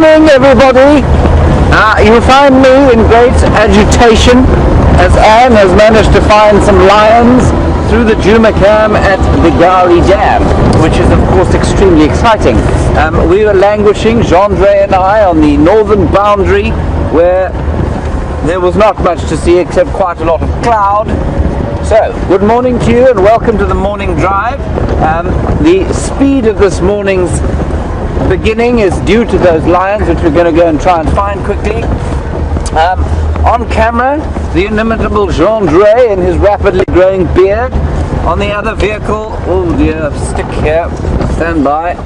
morning, everybody. You find me in great agitation as Anne has managed to find some lions through the Djuma cam at the Gari Dam, which is of course extremely exciting. We were languishing, Jean-Dre and I, on the northern boundary where there was not much to see except quite a lot of cloud. So, good morning to you and welcome to the morning drive. The speed of this morning's beginning is due to those lions, which we're going to go and try and find quickly. On camera, the inimitable Jean-Dre in his rapidly growing beard. On the other vehicle, oh dear, stick here, stand by.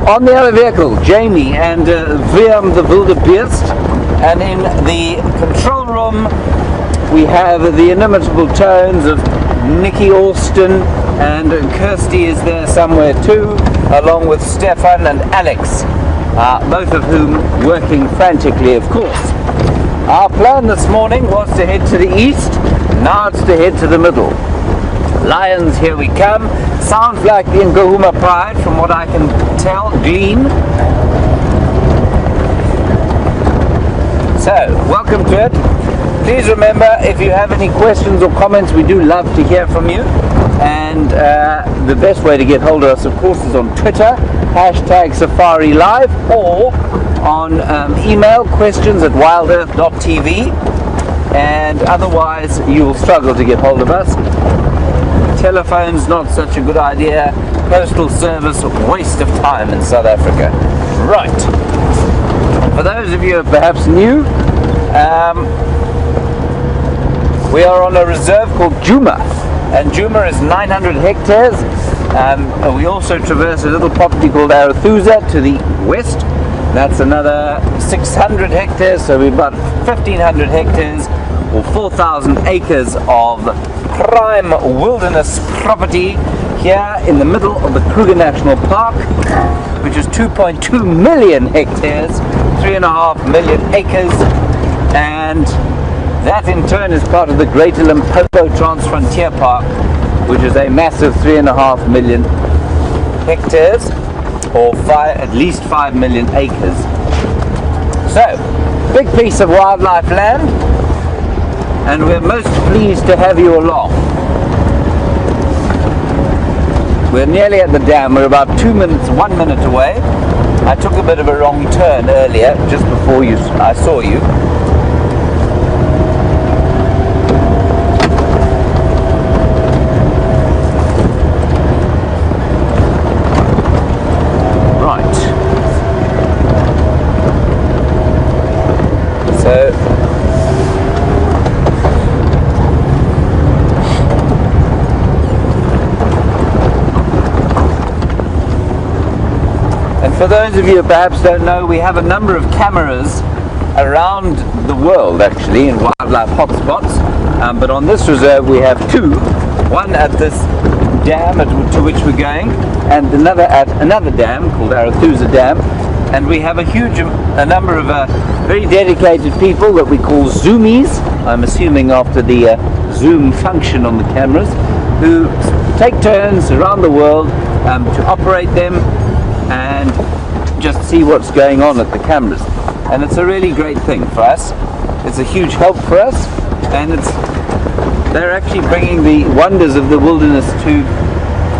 On the other vehicle, Jamie and Willem the Wildebeest, and in the control room we have the inimitable tones of Nikki Alston, and Kirsty is there somewhere too, along with Stefan and Alex, both of whom working frantically, of course. Our plan this morning was to head to the east, now it's to head to the middle. Lions, here we come. Sounds like the Nkuhuma pride from what I can tell, glean. So, welcome to it. Please remember, if you have any questions or comments, we do love to hear from you. And the best way to get hold of us, of course, is on Twitter, #SafariLive, or on email, questions@WildEarthTV. And otherwise, you will struggle to get hold of us. Telephone's not such a good idea. Postal service, waste of time in South Africa. Right. For those of you who are perhaps new, we are on a reserve called Djuma, and Djuma is 900 hectares. We also traverse a little property called Arathusa to the west. That's another 600 hectares, so we've about 1,500 hectares or 4,000 acres of prime wilderness property here in the middle of the Kruger National Park, which is 2.2 million hectares, 3.5 million acres, and that in turn is part of the Greater Limpopo Transfrontier Park, which is a massive 3.5 million hectares, or at least 5 million acres. So, big piece of wildlife land, and we're most pleased to have you along. We're nearly at the dam. We're about 1 minute away. I took a bit of a wrong turn earlier, just before I saw you. Right. So, for those of you who perhaps don't know, we have a number of cameras around the world actually in wildlife hotspots, but on this reserve we have two, one at this dam to which we're going, and another at another dam called Arathusa Dam, and we have a number of very dedicated people that we call zoomies, I'm assuming after the zoom function on the cameras, who take turns around the world to operate them and just see what's going on at the cameras. And it's a really great thing for us. It's a huge help for us, and they're actually bringing the wonders of the wilderness to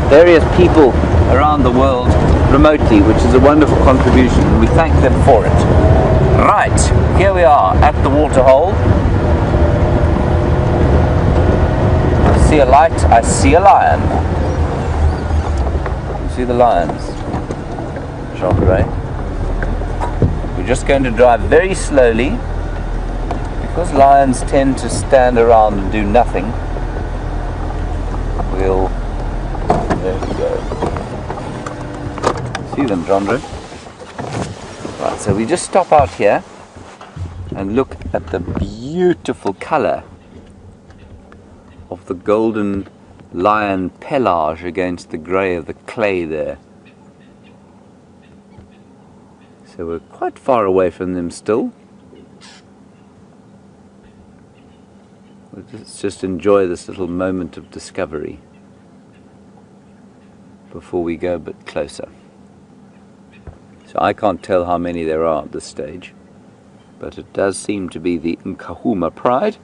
various people around the world remotely, which is a wonderful contribution, and we thank them for it. Right, here we are at the waterhole. I see a light, I see a lion. You see the lions? Right. We're just going to drive very slowly because lions tend to stand around and do nothing. There we go. See them, Jean-Dre? Right, so we just stop out here and look at the beautiful color of the golden lion pelage against the grey of the clay there. So we're quite far away from them still. Let's just enjoy this little moment of discovery. before we go a bit closer. So I can't tell how many there are at this stage, but it does seem to be the Nkuhuma pride.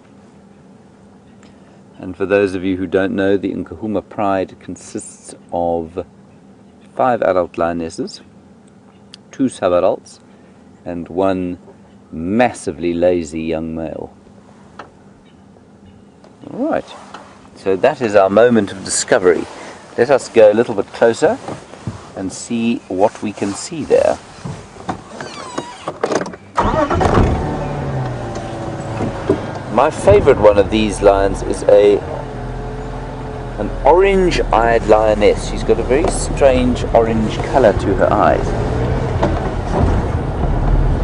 And for those of you who don't know, the Nkuhuma pride consists of 5 adult lionesses, 2 sub-adults, and 1 massively lazy young male. Alright, so that is our moment of discovery. Let us go a little bit closer and see what we can see there. My favorite one of these lions is an orange-eyed lioness. She's got a very strange orange color to her eyes.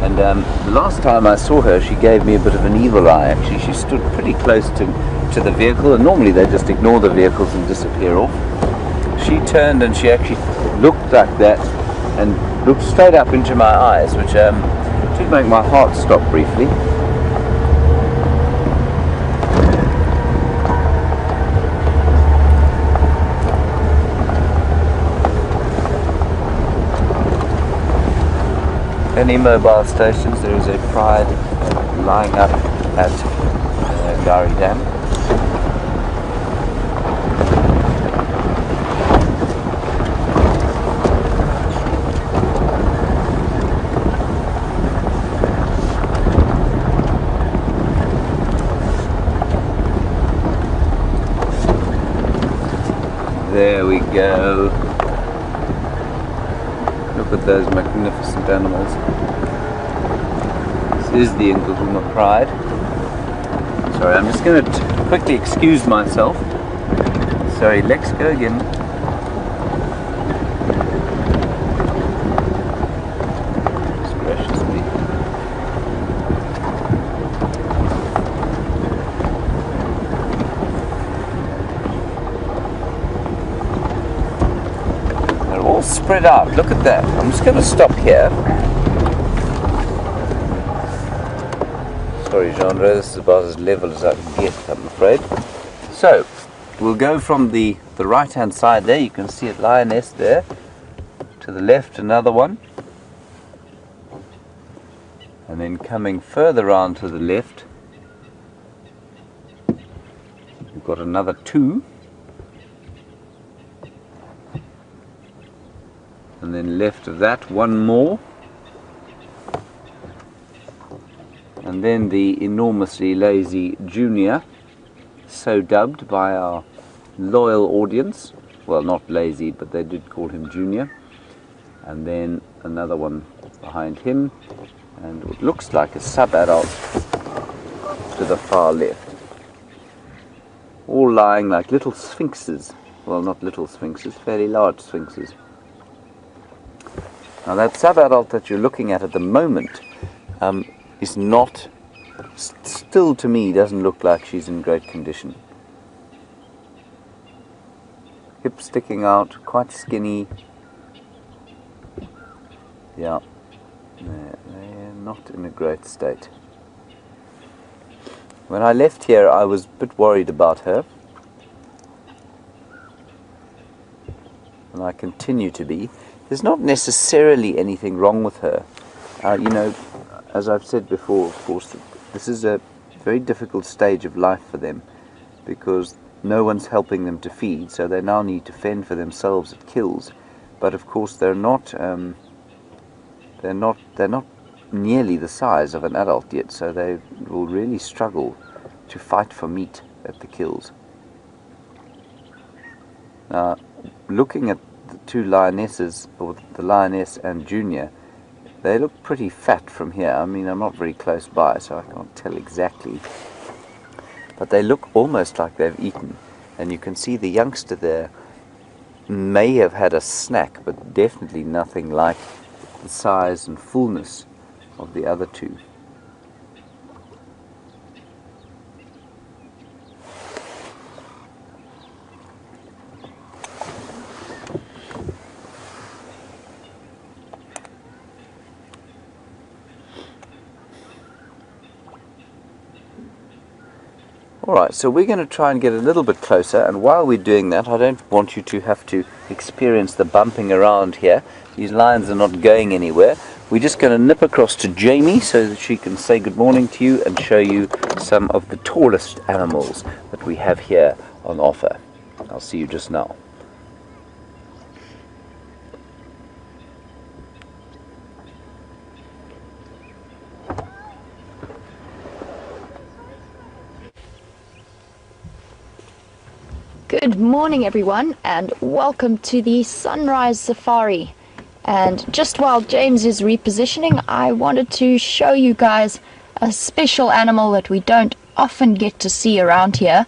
And the last time I saw her, she gave me a bit of an evil eye, actually. She stood pretty close to the vehicle, and normally they just ignore the vehicles and disappear off. She turned and she actually looked like that and looked straight up into my eyes, which did make my heart stop briefly. Any mobile stations, there is a pride lying up at Gari Dam. There we go. Look at those magnificent animals. This is the Nkuhuma pride. Sorry, I'm just going to quickly excuse myself. Sorry, let's go again. Just graciously. They're all spread out. Look at that. I'm just going to stop here. Sorry, genre, this is about as level as I can get, I'm afraid. So, we'll go from the right-hand side there. You can see a lioness there. To the left, another one. And then coming further on to the left, we've got another 2. And then left of that, 1 more. And then the enormously lazy junior, so dubbed by our loyal audience. Well, not lazy, but they did call him Junior. And then another one behind him, and what looks like a sub-adult to the far left. All lying like little sphinxes. Well, not little sphinxes, fairly large sphinxes. Now that sub-adult that you're looking at the moment is not, still to me doesn't look like she's in great condition. Hips sticking out, quite skinny. Yeah, they're not in a great state. When I left here I was a bit worried about her, and I continue to be. There's not necessarily anything wrong with her. You know, as I've said before, of course, this is a very difficult stage of life for them, because no one's helping them to feed, so they now need to fend for themselves at kills. But of course, they're not nearly the size of an adult yet, so they will really struggle to fight for meat at the kills. Now, looking at the 2 lionesses, or the lioness and Junior, they look pretty fat from here. I mean, I'm not very close by, so I can't tell exactly. But they look almost like they've eaten. And you can see the youngster there may have had a snack, but definitely nothing like the size and fullness of the other 2. Alright, so we're going to try and get a little bit closer, and while we're doing that, I don't want you to have to experience the bumping around here. These lions are not going anywhere. We're just going to nip across to Jamie so that she can say good morning to you and show you some of the tallest animals that we have here on offer. I'll see you just now. Good morning everyone, and welcome to the Sunrise Safari. And just while James is repositioning, I wanted to show you guys a special animal that we don't often get to see around here,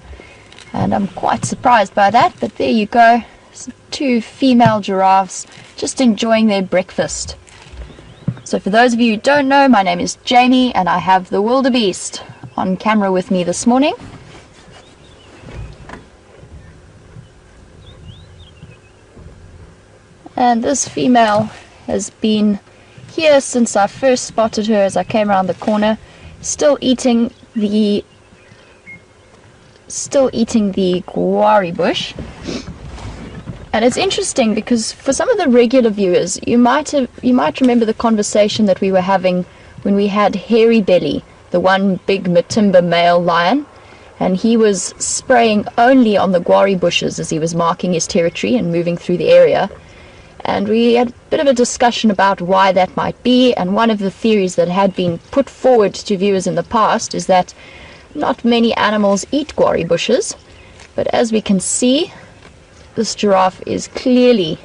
and I'm quite surprised by that, but there you go. Two female giraffes just enjoying their breakfast. So for those of you who don't know, my name is Jamie and I have the wildebeest on camera with me this morning. And this female has been here since I first spotted her as I came around the corner, still eating the guari bush. And it's interesting because for some of the regular viewers, you might remember the conversation that we were having when we had Hairy Belly, the one big Matimba male lion, and he was spraying only on the guari bushes as he was marking his territory and moving through the area. And we had a bit of a discussion about why that might be, and one of the theories that had been put forward to viewers in the past is that not many animals eat guari bushes, but as we can see, this giraffe is clearly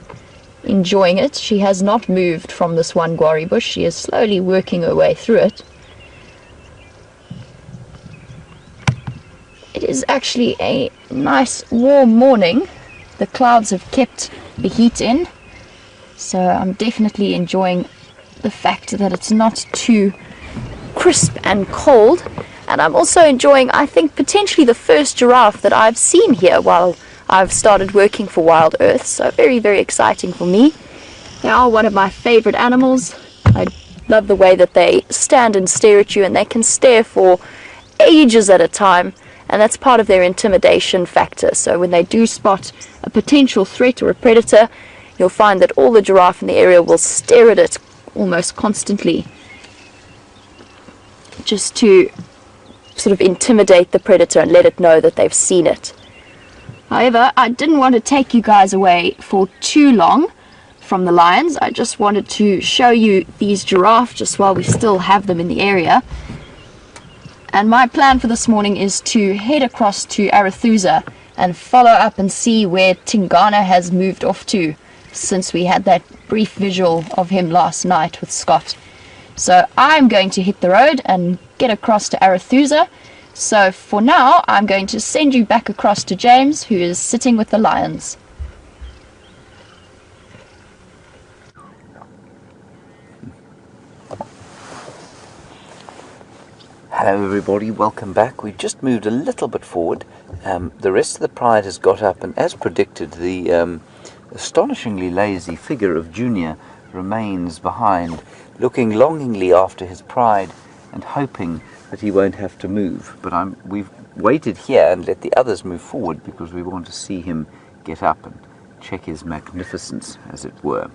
enjoying it. She has not moved from this one guari bush. She is slowly working her way through it. It is actually a nice warm morning. The clouds have kept the heat in. So I'm definitely enjoying the fact that it's not too crisp and cold. And I'm also enjoying, I think, potentially the first giraffe that I've seen here while I've started working for Wild Earth. So very, very exciting for me. They are one of my favorite animals. I love the way that they stand and stare at you, and they can stare for ages at a time. And that's part of their intimidation factor. So when they do spot a potential threat or a predator, you'll find that all the giraffe in the area will stare at it almost constantly, just to sort of intimidate the predator and let it know that they've seen it. However, I didn't want to take you guys away for too long from the lions. I just wanted to show you these giraffes just while we still have them in the area. And my plan for this morning is to head across to Arathusa and follow up and see where Tingana has moved off to, since we had that brief visual of him last night with Scott. So I'm going to hit the road and get across to Arathusa. So for now, I'm going to send you back across to James, who is sitting with the lions. Hello everybody, welcome back. We've just moved a little bit forward. The rest of the pride has got up, and as predicted, the astonishingly lazy figure of Junior remains behind, looking longingly after his pride and hoping that he won't have to move. But we've waited here and let the others move forward because we want to see him get up and check his magnificence, as it were.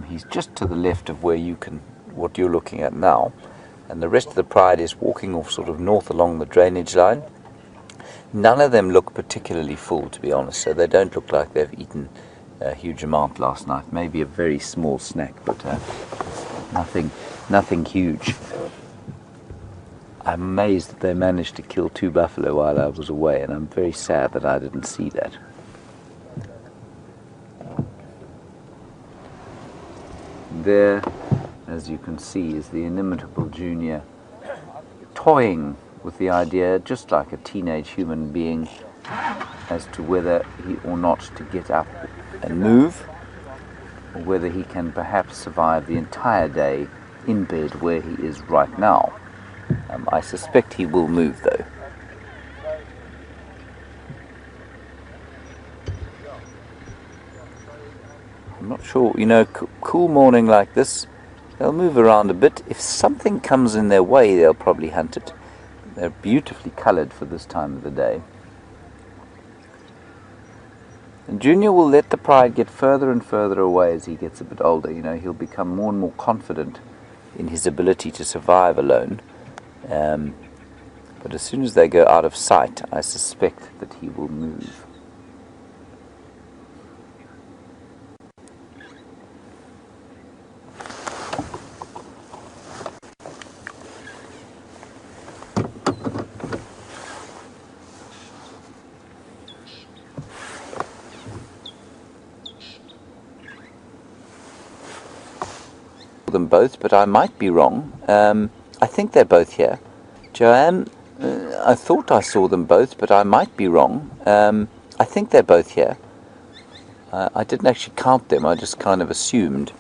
He's just to the left of what you're looking at now, and the rest of the pride is walking off sort of north along the drainage line. None of them look particularly full, to be honest, so they don't look like they've eaten a huge amount last night. Maybe a very small snack, but nothing huge. I'm amazed that they managed to kill 2 buffalo while I was away, and I'm very sad that I didn't see that. There, as you can see, is the inimitable Junior toying with the idea, just like a teenage human being, as to whether he or not to get up and move, or whether he can perhaps survive the entire day in bed where he is right now. I suspect he will move, though. I'm not sure, cool morning like this, they'll move around a bit. If something comes in their way, they'll probably hunt it. They're beautifully coloured for this time of the day. And Junior will let the pride get further and further away as he gets a bit older. You know, he'll become more and more confident in his ability to survive alone. But as soon as they go out of sight, I suspect that he will move. Them both, but I might be wrong. I think they're both here. Joanne, I thought I saw them both, but I might be wrong. I think they're both here. I didn't actually count them, I just kind of assumed.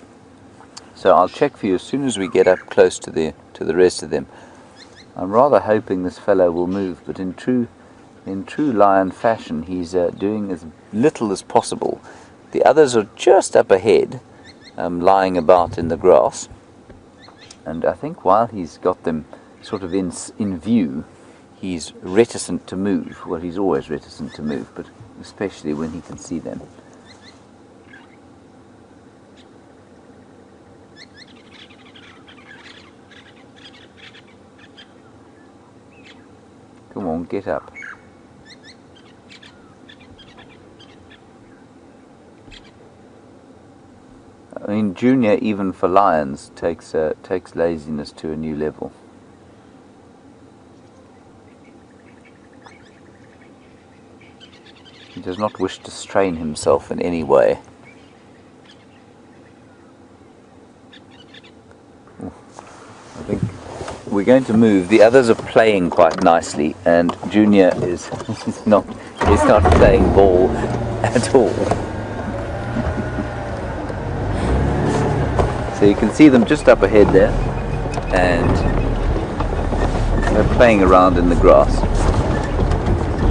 So I'll check for you as soon as we get up close to the rest of them. I'm rather hoping this fellow will move, but in true lion fashion, he's doing as little as possible. The others are just up ahead, lying about in the grass, and I think while he's got them sort of in view, he's reticent to move. Well, he's always reticent to move, but especially when he can see them. Come on, get up. I mean, Junior, even for lions, takes laziness to a new level. He does not wish to strain himself in any way. I think we're going to move. The others are playing quite nicely, and Junior is not playing ball at all. So you can see them just up ahead there, and they're playing around in the grass.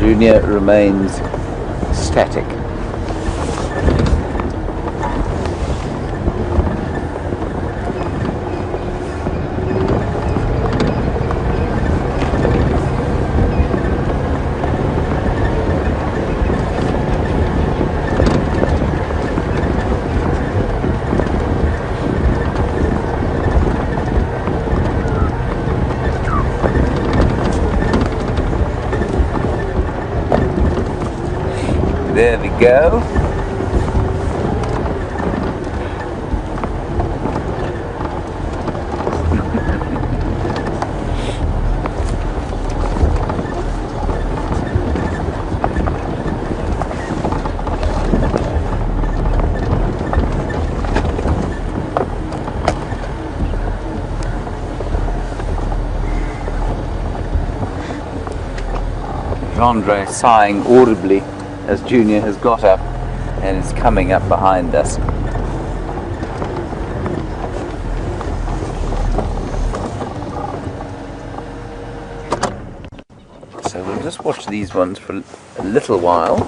Junior remains static. There we go. Andre sighing audibly as Junior has got up and is coming up behind us. So we'll just watch these ones for a little while.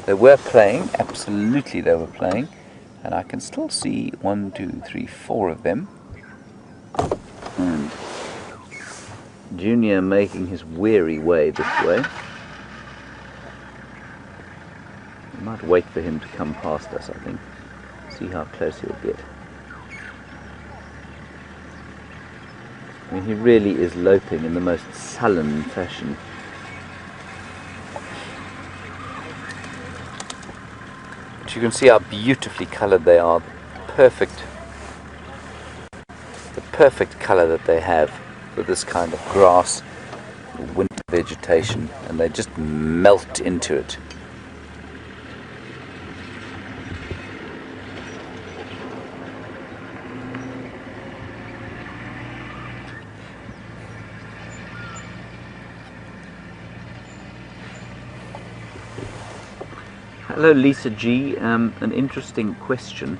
They were playing, absolutely they were playing, and I can still see 1, 2, 3, 4 of them. And Junior making his weary way this way. We might wait for him to come past us, I think. See how close he'll get. I mean, he really is loping in the most sullen fashion. But you can see how beautifully coloured they are. The perfect colour that they have for this kind of grass, winter vegetation, and they just melt into it. Hello Lisa G, an interesting question.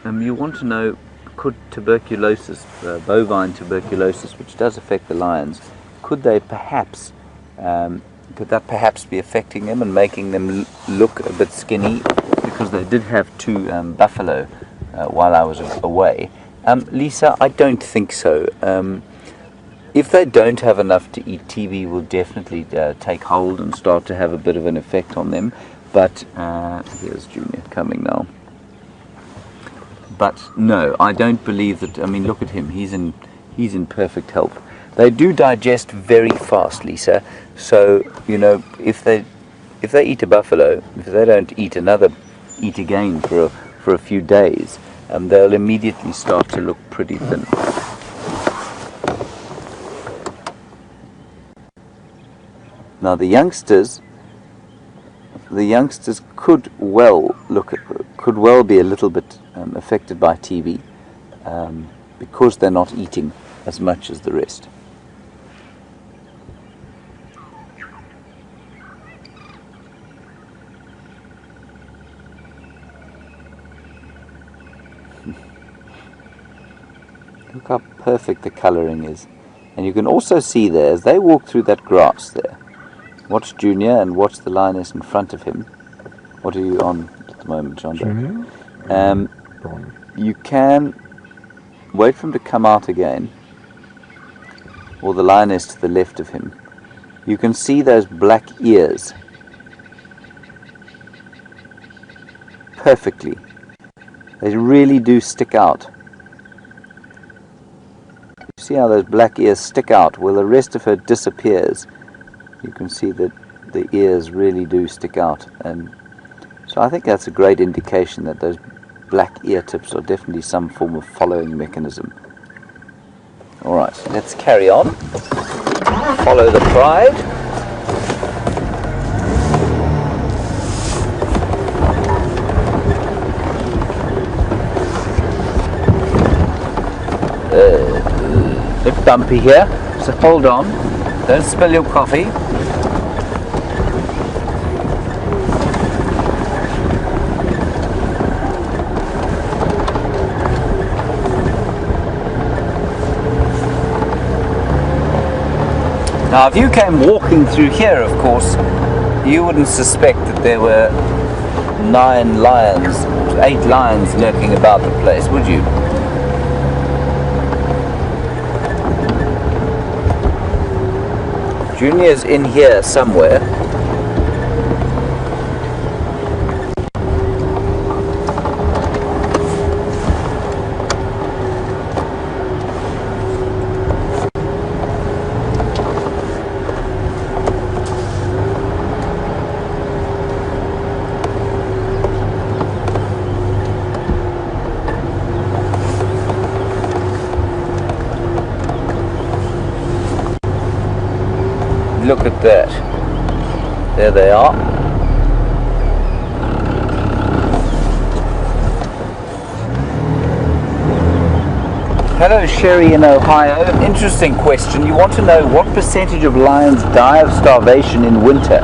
You want to know, could tuberculosis, bovine tuberculosis, which does affect the lions, could that perhaps be affecting them and making them look a bit skinny? Because they did have 2 buffalo while I was away. Lisa, I don't think so. if they don't have enough to eat, TV will definitely take hold and start to have a bit of an effect on them. But here's Junior coming now. But no, I don't believe that. I mean, look at him. He's in perfect health. They do digest very fast, Lisa. So you know, if they eat a buffalo, if they don't eat again for a few days, they'll immediately start to look pretty thin. Now the youngsters could well be a little bit affected by TB because they're not eating as much as the rest. Look how perfect the colouring is. And you can also see there, as they walk through that grass there, watch Junior and watch the lioness in front of him. What are you on at the moment, Chandra? You can wait for him to come out again, or the lioness to the left of him. You can see those black ears perfectly. They really do stick out. See how those black ears stick out where the rest of her disappears. You can see that the ears really do stick out, and so I think that's a great indication that those black ear tips are definitely some form of following mechanism. Alright, let's carry on. Follow the pride. Bit bumpy here, so hold on, don't spill your coffee. Now if you came walking through here, of course, you wouldn't suspect that there were 8 lions lurking about the place, would you? Junior's in here somewhere. Look at that. There they are. Hello Sherry in Ohio. Interesting question. You want to know what percentage of lions die of starvation in winter?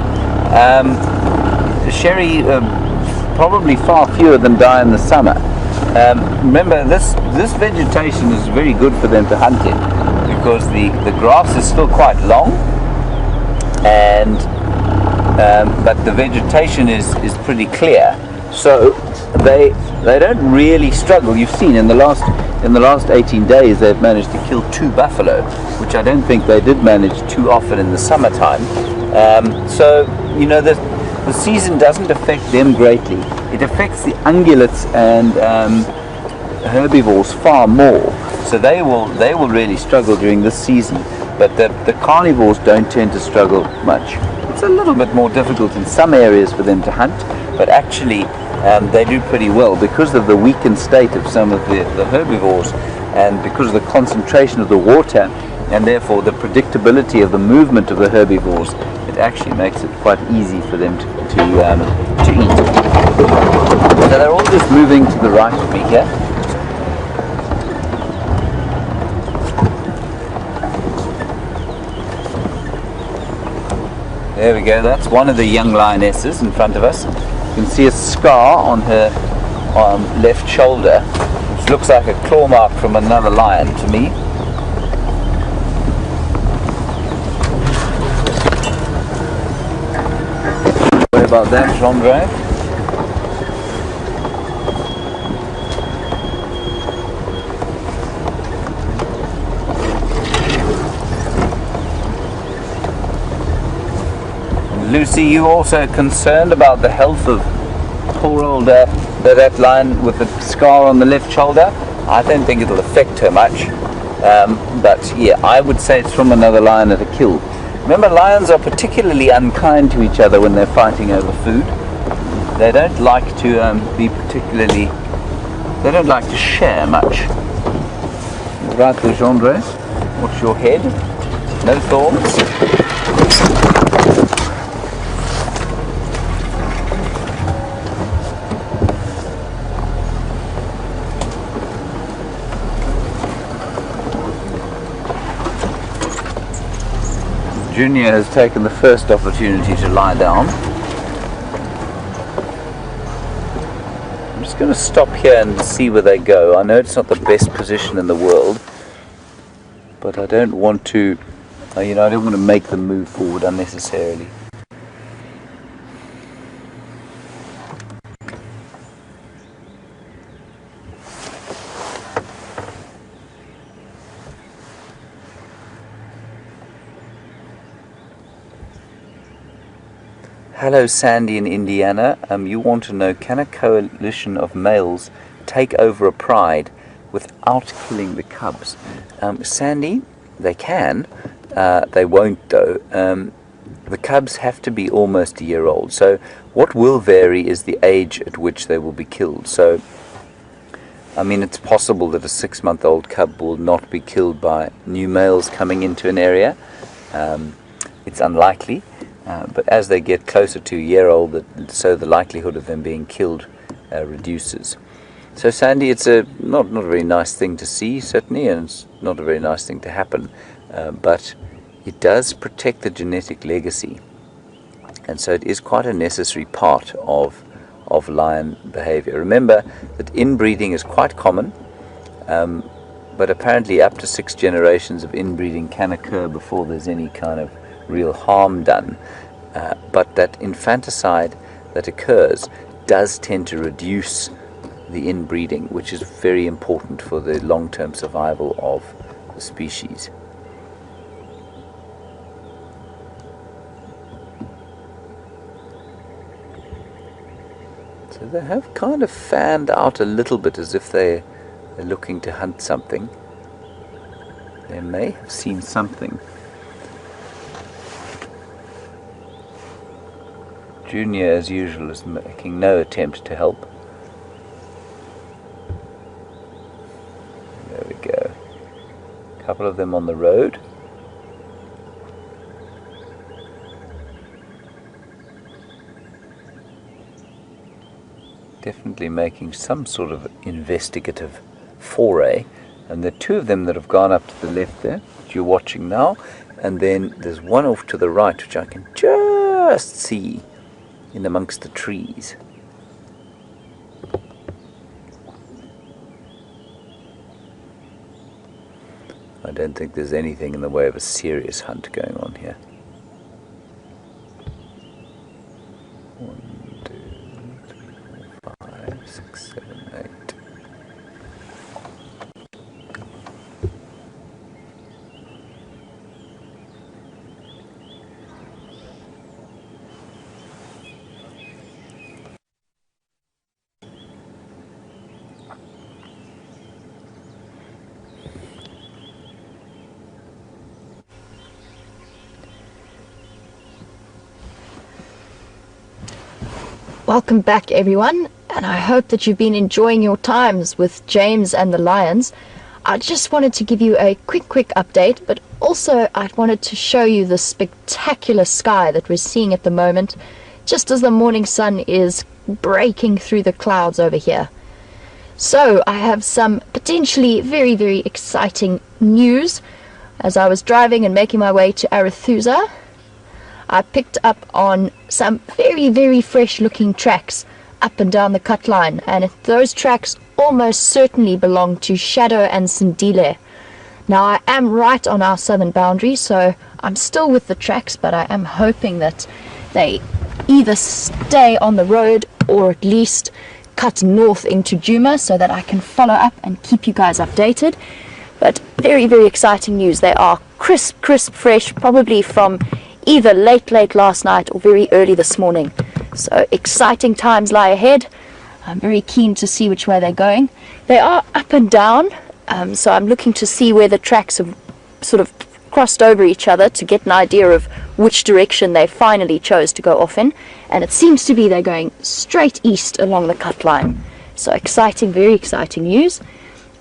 Sherry, probably far fewer than die in the summer. Remember, this vegetation is very good for them to hunt in because the grass is still quite long, and but the vegetation is pretty clear, so they don't really struggle. You've seen in the last 18 days they've managed to kill 2 buffalo, which I don't think they did manage too often in the summertime. So you know the season doesn't affect them greatly. It affects the ungulates and herbivores far more, so they will really struggle during this season. But the carnivores don't tend to struggle much. It's a little bit more difficult in some areas for them to hunt, but actually they do pretty well because of the weakened state of some of the herbivores, and because of the concentration of the water, and therefore the predictability of the movement of the herbivores. It actually makes it quite easy for them to eat. So they're all just moving to the right of me here. There we go, that's one of the young lionesses in front of us. You can see a scar on her left shoulder, which looks like a claw mark from another lion to me. What about that, Jean-Dre? Lucy, you also concerned about the health of poor old that lion with the scar on the left shoulder? I don't think it'll affect her much, but yeah, I would say it's from another lion at a kill. Remember, lions are particularly unkind to each other when they're fighting over food. They don't like to they don't like to share much. Right, Legendre, what's your head? No thoughts? Junior has taken the first opportunity to lie down. I'm just going to stop here and see where they go. I know it's not the best position in the world, but I don't want to, I don't want to make them move forward unnecessarily. Hello Sandy in Indiana, you want to know, can a coalition of males take over a pride without killing the cubs? Sandy, they can, they won't though. The cubs have to be almost a year old, so what will vary is the age at which they will be killed. So, I mean, it's possible that a 6-month-old cub will not be killed by new males coming into an area. It's unlikely. But as they get closer to a year old, so the likelihood of them being killed reduces. So Sandy, it's not a very nice thing to see, certainly, and it's not a very nice thing to happen, but it does protect the genetic legacy, and so it is quite a necessary part of lion behavior. Remember that inbreeding is quite common, but apparently up to 6 generations of inbreeding can occur before there's any kind of real harm done, but that infanticide that occurs does tend to reduce the inbreeding, which is very important for the long-term survival of the species. So they have kind of fanned out a little bit as if they're looking to hunt something. They may have seen something. Junior, as usual, is making no attempt to help. There we go. A couple of them on the road. Definitely making some sort of investigative foray. And there are 2 of them that have gone up to the left there, which you're watching now. And then there's one off to the right, which I can just see in amongst the trees. I don't think there's anything in the way of a serious hunt going on here. 1, 2, 3, 4, 5, 6, 7, 8. Welcome back everyone, and I hope that you've been enjoying your times with James and the lions. I just wanted to give you a quick update, but also I wanted to show you the spectacular sky that we're seeing at the moment, just as the morning sun is breaking through the clouds over here. So I have some potentially very exciting news. As I was driving and making my way to Arethusa, I picked up on some very fresh looking tracks up and down the cut line, and those tracks almost certainly belong to Shadow and Sindile. Now I am right on our southern boundary, so I'm still with the tracks, but I am hoping that they either stay on the road or at least cut north into Djuma so that I can follow up and keep you guys updated. But very exciting news. They are crisp fresh, probably from either late last night or very early this morning. So exciting times lie ahead. I'm very keen to see which way they're going. They are up and down, so I'm looking to see where the tracks have sort of crossed over each other to get an idea of which direction they finally chose to go off in. And it seems to be they're going straight east along the cut line. So exciting, very exciting news.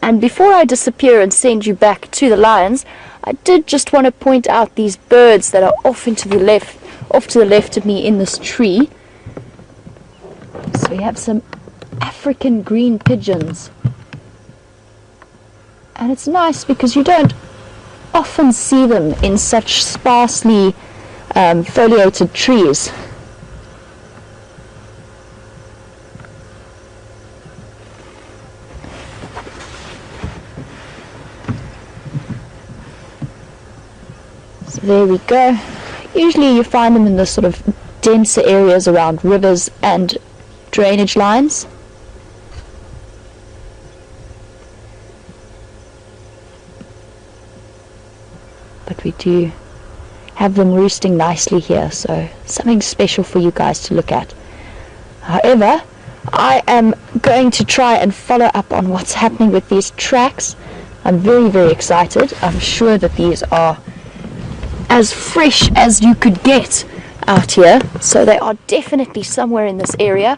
And before I disappear and send you back to the lions, I did just want to point out these birds that are off to the left of me in this tree. So we have some African green pigeons. And it's nice because you don't often see them in such sparsely foliated trees. So there we go. Usually you find them in the sort of denser areas around rivers and drainage lines. But we do have them roosting nicely here, so something special for you guys to look at. However, I am going to try and follow up on what's happening with these tracks. I'm very, very excited. I'm sure that these are as fresh as you could get out here, so they are definitely somewhere in this area,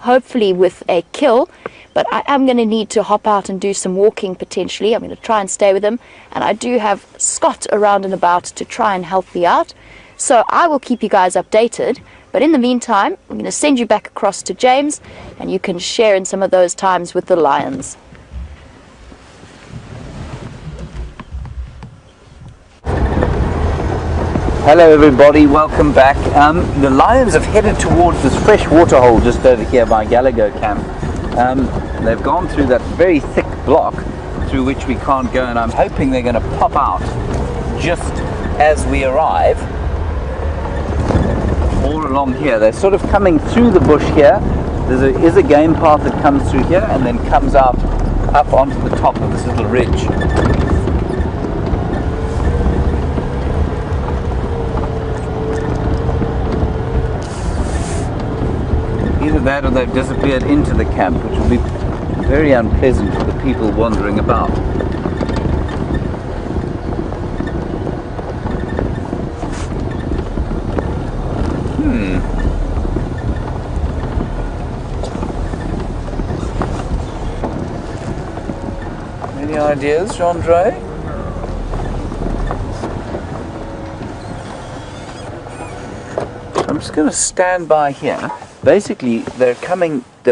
hopefully with a kill. But I am going to need to hop out and do some walking potentially. I'm going to try and stay with him, and I do have Scott around and about to try and help me out, so I will keep you guys updated. But in the meantime, I'm going to send you back across to James, and you can share in some of those times with the lions. Hello everybody, welcome back. The lions have headed towards this fresh water hole just over here by Gallagher Camp. They've gone through that very thick block through which we can't go, and I'm hoping they're going to pop out just as we arrive. All along here, they're sort of coming through the bush here. There is a game path that comes through here and then comes out up onto the top of this little ridge. Either that or they've disappeared into the camp, which will be very unpleasant for the people wandering about. Any ideas, Jean-Dre? I'm just going to stand by here. Basically, they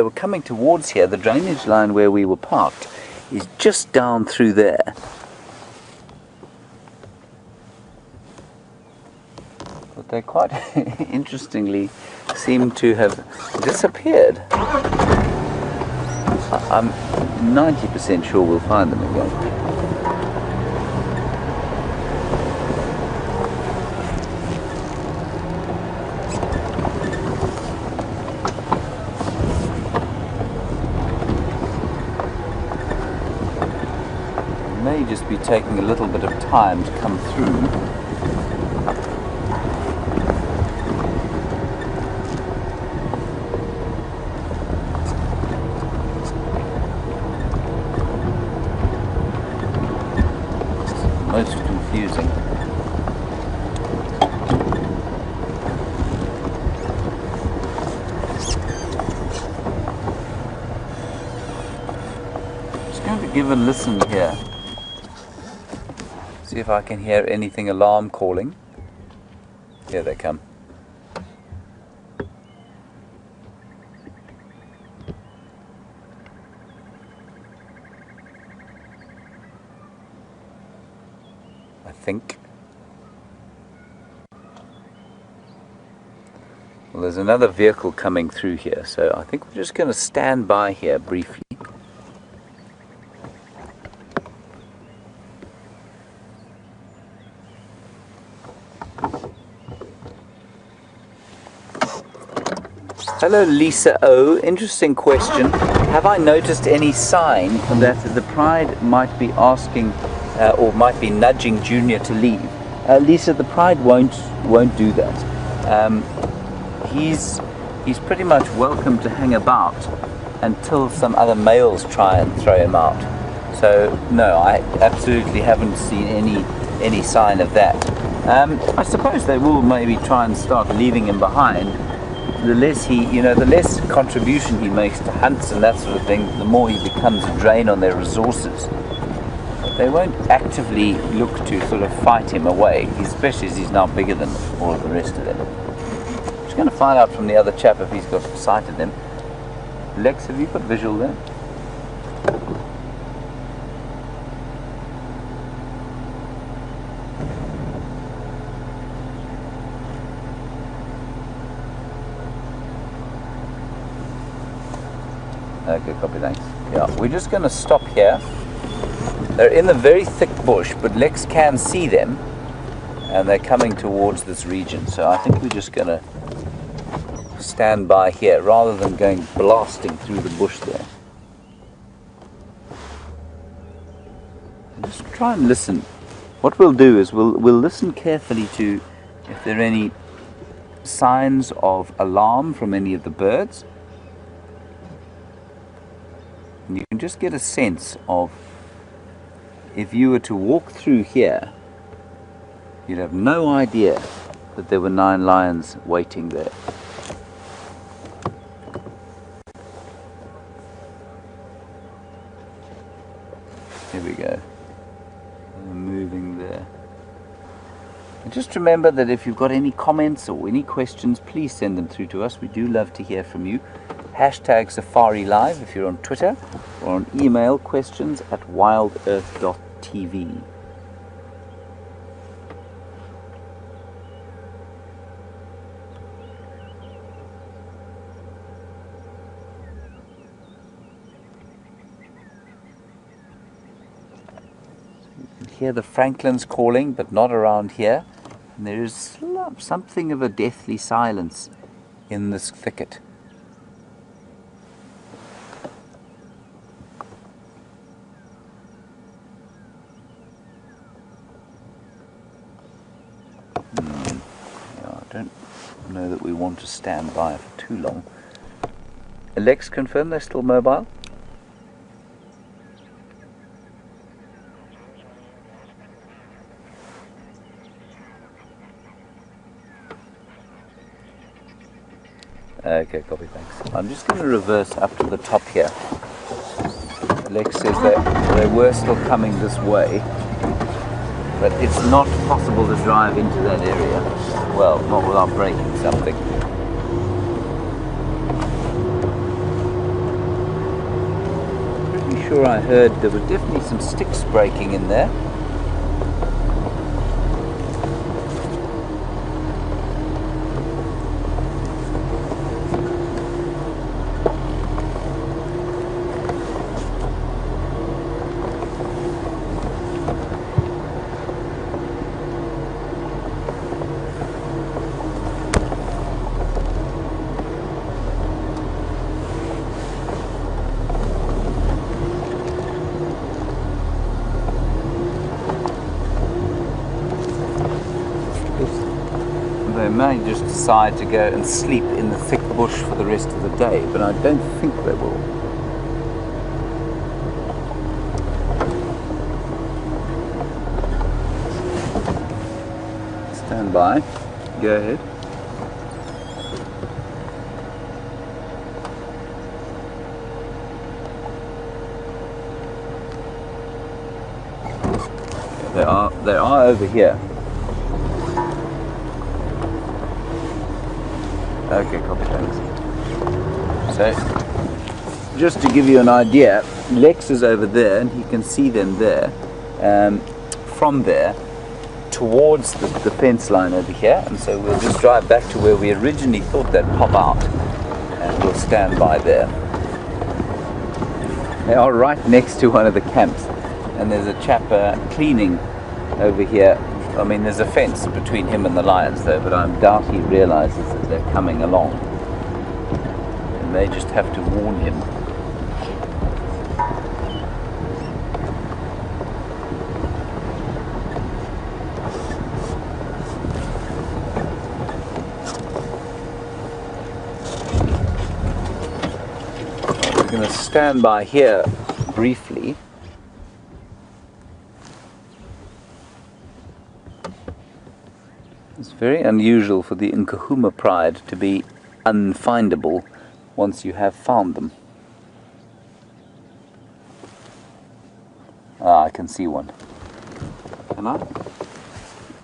were coming towards here. The drainage line where we were parked is just down through there. But they quite interestingly seem to have disappeared. I'm 90% sure we'll find them again. May just be taking a little bit of time to come through. Most confusing. Just going to give a listen here. See if I can hear anything alarm calling. Here they come. I think. Well, there's another vehicle coming through here, so I think we're just going to stand by here briefly. Hello Lisa O, interesting question. Have I noticed any sign that the pride might be asking or might be nudging Junior to leave? Lisa, the pride won't do that. He's pretty much welcome to hang about until some other males try and throw him out. So no, I absolutely haven't seen any sign of that. I suppose they will maybe try and start leaving him behind. The less the less contribution he makes to hunts and that sort of thing, the more he becomes a drain on their resources. They won't actively look to sort of fight him away, especially as he's now bigger than all of the rest of them. I'm just going to find out from the other chap if he's got sight of them. Lex, have you got visual there? Okay, copy, thanks. Yeah, we're just going to stop here. They're in the very thick bush, but Lex can see them, and they're coming towards this region. So I think we're just going to stand by here rather than going blasting through the bush there. Just try and listen. What we'll do is we'll listen carefully to if there are any signs of alarm from any of the birds. And you can just get a sense of, if you were to walk through here, you'd have no idea that there were 9 lions waiting there. Here we go. They're moving there. And just remember that if you've got any comments or any questions, please send them through to us. We do love to hear from you. Hashtag Safari Live if you're on Twitter, or on email, questions@WildEarthTV. You can hear the francolins calling, but not around here. And there is something of a deathly silence in this thicket. I don't know that we want to stand by for too long. Lex, confirm they're still mobile? Okay, copy, thanks. I'm just going to reverse up to the top here. Lex says that they were still coming this way, but it's not possible to drive into that area. Well, not without breaking something. Pretty sure I heard there were definitely some sticks breaking in there. They may just decide to go and sleep in the thick bush for the rest of the day, but I don't think they will. Stand by. Go ahead. They are over here. Okay, copy, thanks. So, just to give you an idea, Lex is over there, and he can see them there. From there, towards the fence line over here, and so we'll just drive back to where we originally thought they'd pop out, and we'll stand by there. They are right next to one of the camps, and there's a chap cleaning over here. I mean, there's a fence between him and the lions though, but I doubt he realizes that they're coming along, and they just have to warn him. stand by here briefly. It's very unusual for the Nkuhuma pride to be unfindable once you have found them. Ah, I can see one. Can I?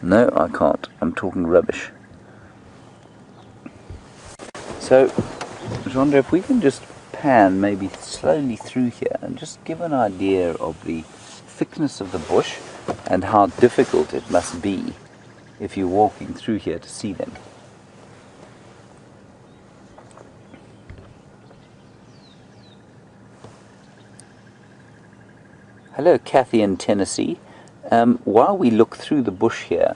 No, I can't. I'm talking rubbish. So, I wonder if we can just pan maybe slowly through here and just give an idea of the thickness of the bush and how difficult it must be if you're walking through here to see them. Hello, Kathy in Tennessee. While we look through the bush here,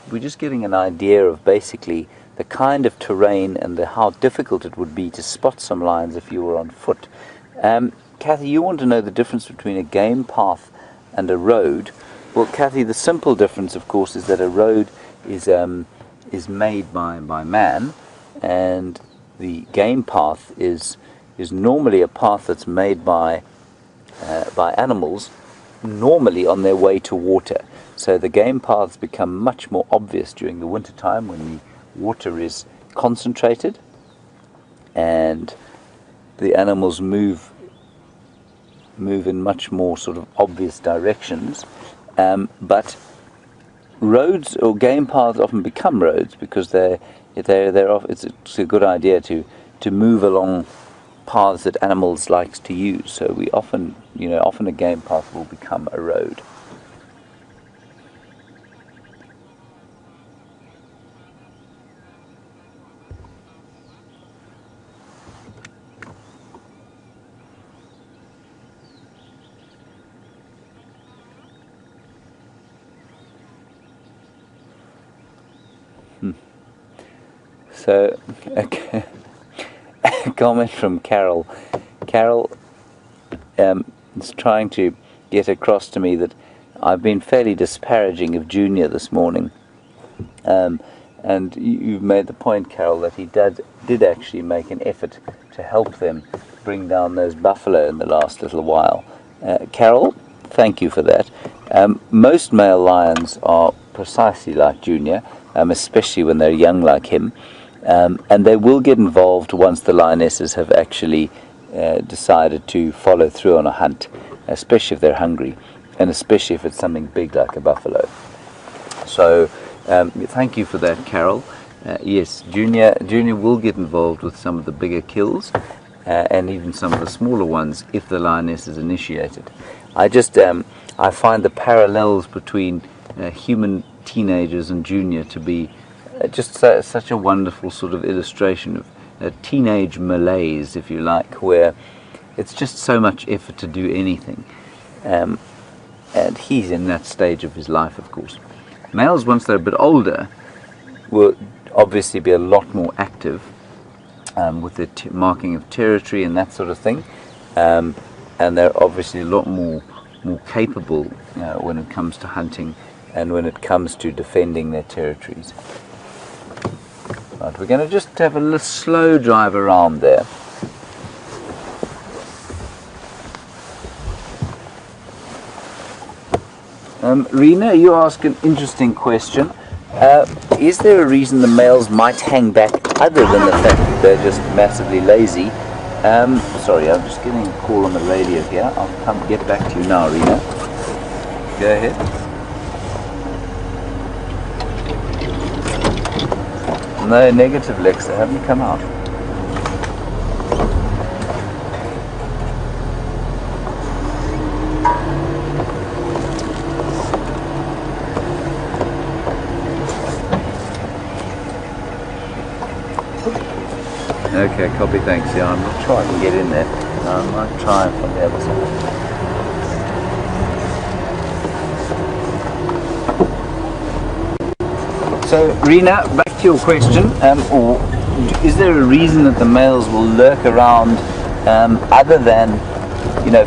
we're just getting an idea of basically the kind of terrain and how difficult it would be to spot some lions if you were on foot. Kathy, you want to know the difference between a game path and a road. Well, Kathy, the simple difference, of course, is that a road is made by man, and the game path is normally a path that's made by animals, normally on their way to water. So the game paths become much more obvious during the winter time when the water is concentrated and the animals move in much more sort of obvious directions. But roads or game paths often become roads because it's a good idea to move along paths that animals likes to use. So we often a game path will become a road. So, a comment from Carol. Carol is trying to get across to me that I've been fairly disparaging of Junior this morning. And you've made the point, Carol, that he did actually make an effort to help them bring down those buffalo in the last little while. Carol, thank you for that. Most male lions are precisely like Junior, especially when they're young like him. And they will get involved once the lionesses have actually decided to follow through on a hunt, especially if they're hungry, and especially if it's something big like a buffalo. So thank you for that, Carol. Yes, Junior will get involved with some of the bigger kills and even some of the smaller ones if the lioness is initiated. I find the parallels between human teenagers and Junior to be just such a wonderful sort of illustration of a teenage malaise, if you like, where it's just so much effort to do anything. And he's in that stage of his life, of course. Males, once they're a bit older, will obviously be a lot more active with the marking of territory and that sort of thing. And they're obviously a lot more capable when it comes to hunting and when it comes to defending their territories. Right, we're going to just have a little slow drive around there. Rena, you ask an interesting question. Is there a reason the males might hang back other than the fact that they're just massively lazy? Sorry, I'm just getting a call on the radio here. I'll come get back to you now, Rena. Go ahead. No, negative, Lex, they haven't come out. Okay, copy, thanks. Yeah, I'm not sure I can get in there. I might try from the other side. So, Rena, back to your question, or is there a reason that the males will lurk around other than,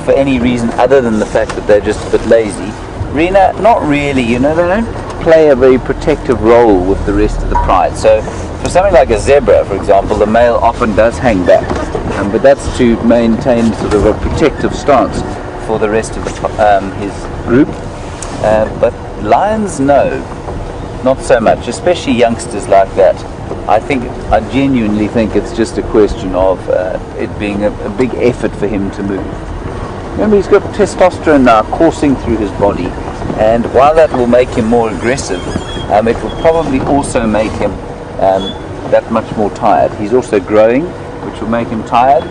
for any reason other than the fact that they're just a bit lazy? Rena, not really, they don't play a very protective role with the rest of the pride. So, for something like a zebra, for example, the male often does hang back. but that's to maintain sort of a protective stance for the rest of his group. But lions, no, not so much, especially youngsters like that. I genuinely think it's just a question of it being a big effort for him to move. Remember, he's got testosterone now coursing through his body, and while that will make him more aggressive, it will probably also make him that much more tired. He's also growing, which will make him tired.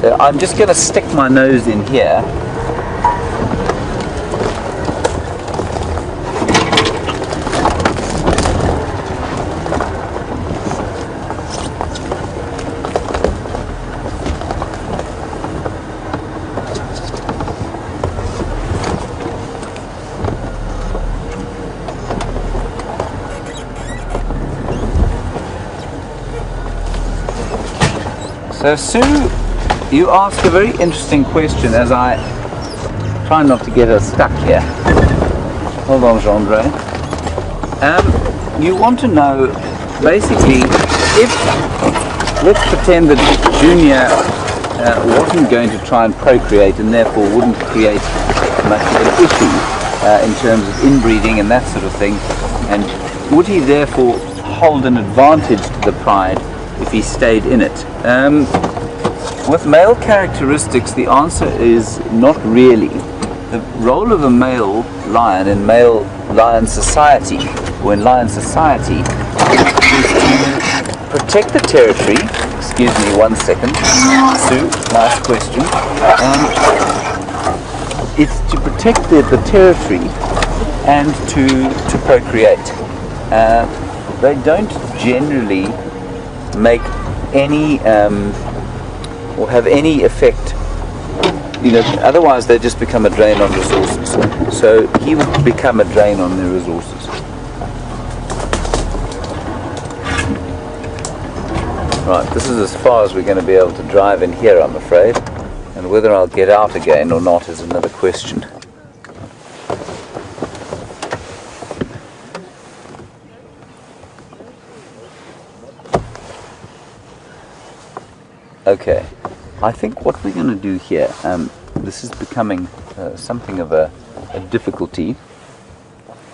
So I'm just going to stick my nose in here. So Sue, you ask a very interesting question as I try not to get her stuck here. Hold on, Jean-Andre. You want to know, basically, if, let's pretend that Junior wasn't going to try and procreate and therefore wouldn't create much of an issue in terms of inbreeding and that sort of thing, and would he therefore hold an advantage to the pride if he stayed in it? With male characteristics, the answer is not really. The role of a male lion in male lion society, or in lion society, is to protect the territory. Excuse me 1 second. Sue, nice question. It's to protect the territory and to procreate. They don't generally make any or have any effect, otherwise they just become a drain on resources. So he would become a drain on their resources. Right, this is as far as we're going to be able to drive in here, I'm afraid, and whether I'll get out again or not is another question. Okay, I think what we're going to do here, this is becoming something of a difficulty.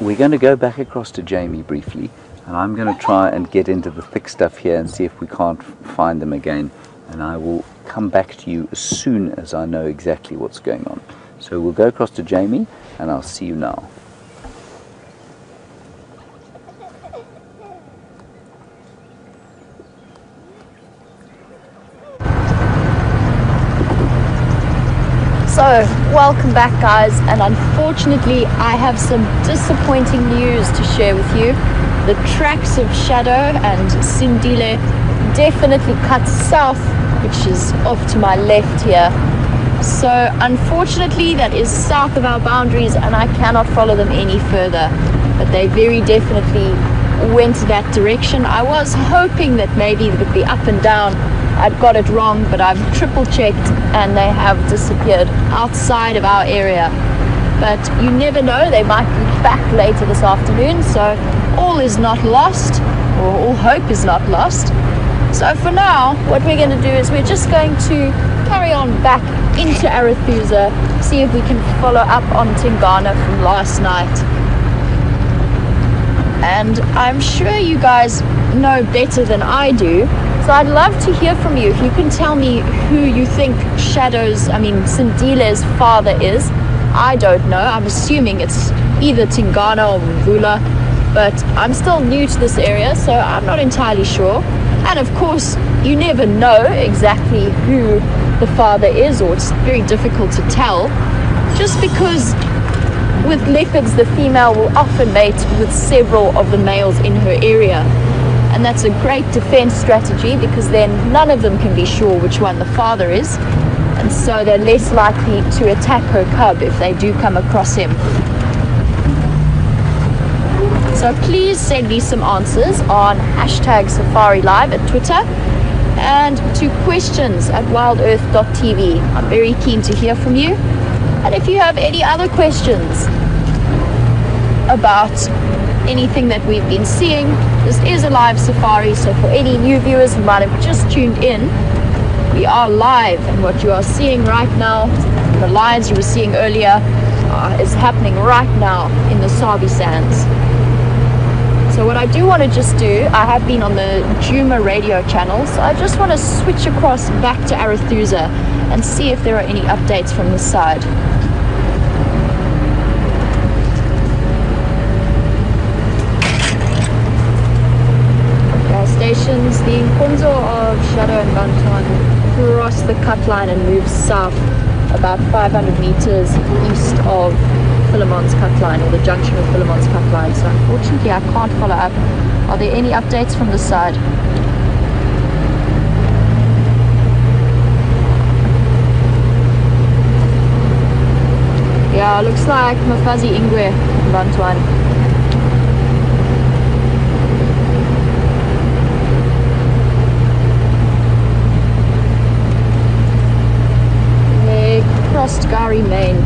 We're going to go back across to Jamie briefly, and I'm going to try and get into the thick stuff here and see if we can't find them again, and I will come back to you as soon as I know exactly what's going on. So we'll go across to Jamie, and I'll see you now. So, welcome back guys, and unfortunately I have some disappointing news to share with you. The tracks of Shadow and Sindile definitely cut south, which is off to my left here. So unfortunately that is south of our boundaries and I cannot follow them any further, but they very definitely went that direction. I was hoping that maybe it would be up and down. I'd got it wrong, but I've triple checked and they have disappeared outside of our area. But you never know, they might be back later this afternoon, so all is not lost, or all hope is not lost. So for now, what we're going to do is we're just going to carry on back into Arathusa, see if we can follow up on Tingana from last night. And I'm sure you guys know better than I do, so I'd love to hear from you. If you can tell me who you think Sindile's father is. I don't know. I'm assuming it's either Tingana or Mvula, but I'm still new to this area, so I'm not entirely sure. And of course, you never know exactly who the father is, or it's very difficult to tell, just because with leopards, the female will often mate with several of the males in her area. And that's a great defense strategy, because then none of them can be sure which one the father is. And so they're less likely to attack her cub if they do come across him. So please send me some answers on #SafariLive at Twitter and to questions at WildEarthTV. I'm very keen to hear from you. And if you have any other questions about anything that we've been seeing. This is a live safari, so for any new viewers who might have just tuned in, we are live, and what you are seeing right now, the lions you were seeing earlier, is happening right now in the Sabi Sands. So what I do want to just do, I have been on the Djuma radio channel, so I just want to switch across back to Arathusa and see if there are any updates from this side. Gas stations, the Nkuhuma of Shadow and Bantuan cross the cut line and move south about 500 meters east of Philemon's cut line, or the junction of Philemon's cut line. So unfortunately I can't follow up. Are there any updates from this side? Yeah, looks like Mafazi Ingwe in Bantuan. Crossed Gari Main,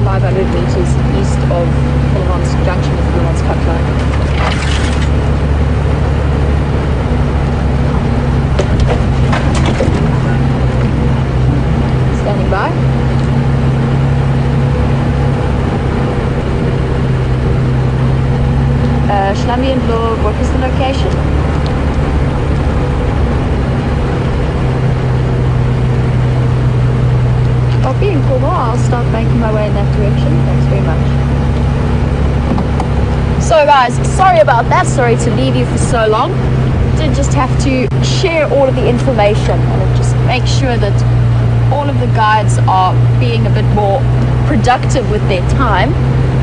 500 meters east of Philemon's junction with Philemon's cut line. Standing by. Shlambi and Blog, what was the location? Copy and Nkuhuma, I'll start making my way in that direction. Thanks very much. So guys, sorry about that, sorry to leave you for so long. Did just have to share all of the information and just make sure that all of the guides are being a bit more productive with their time.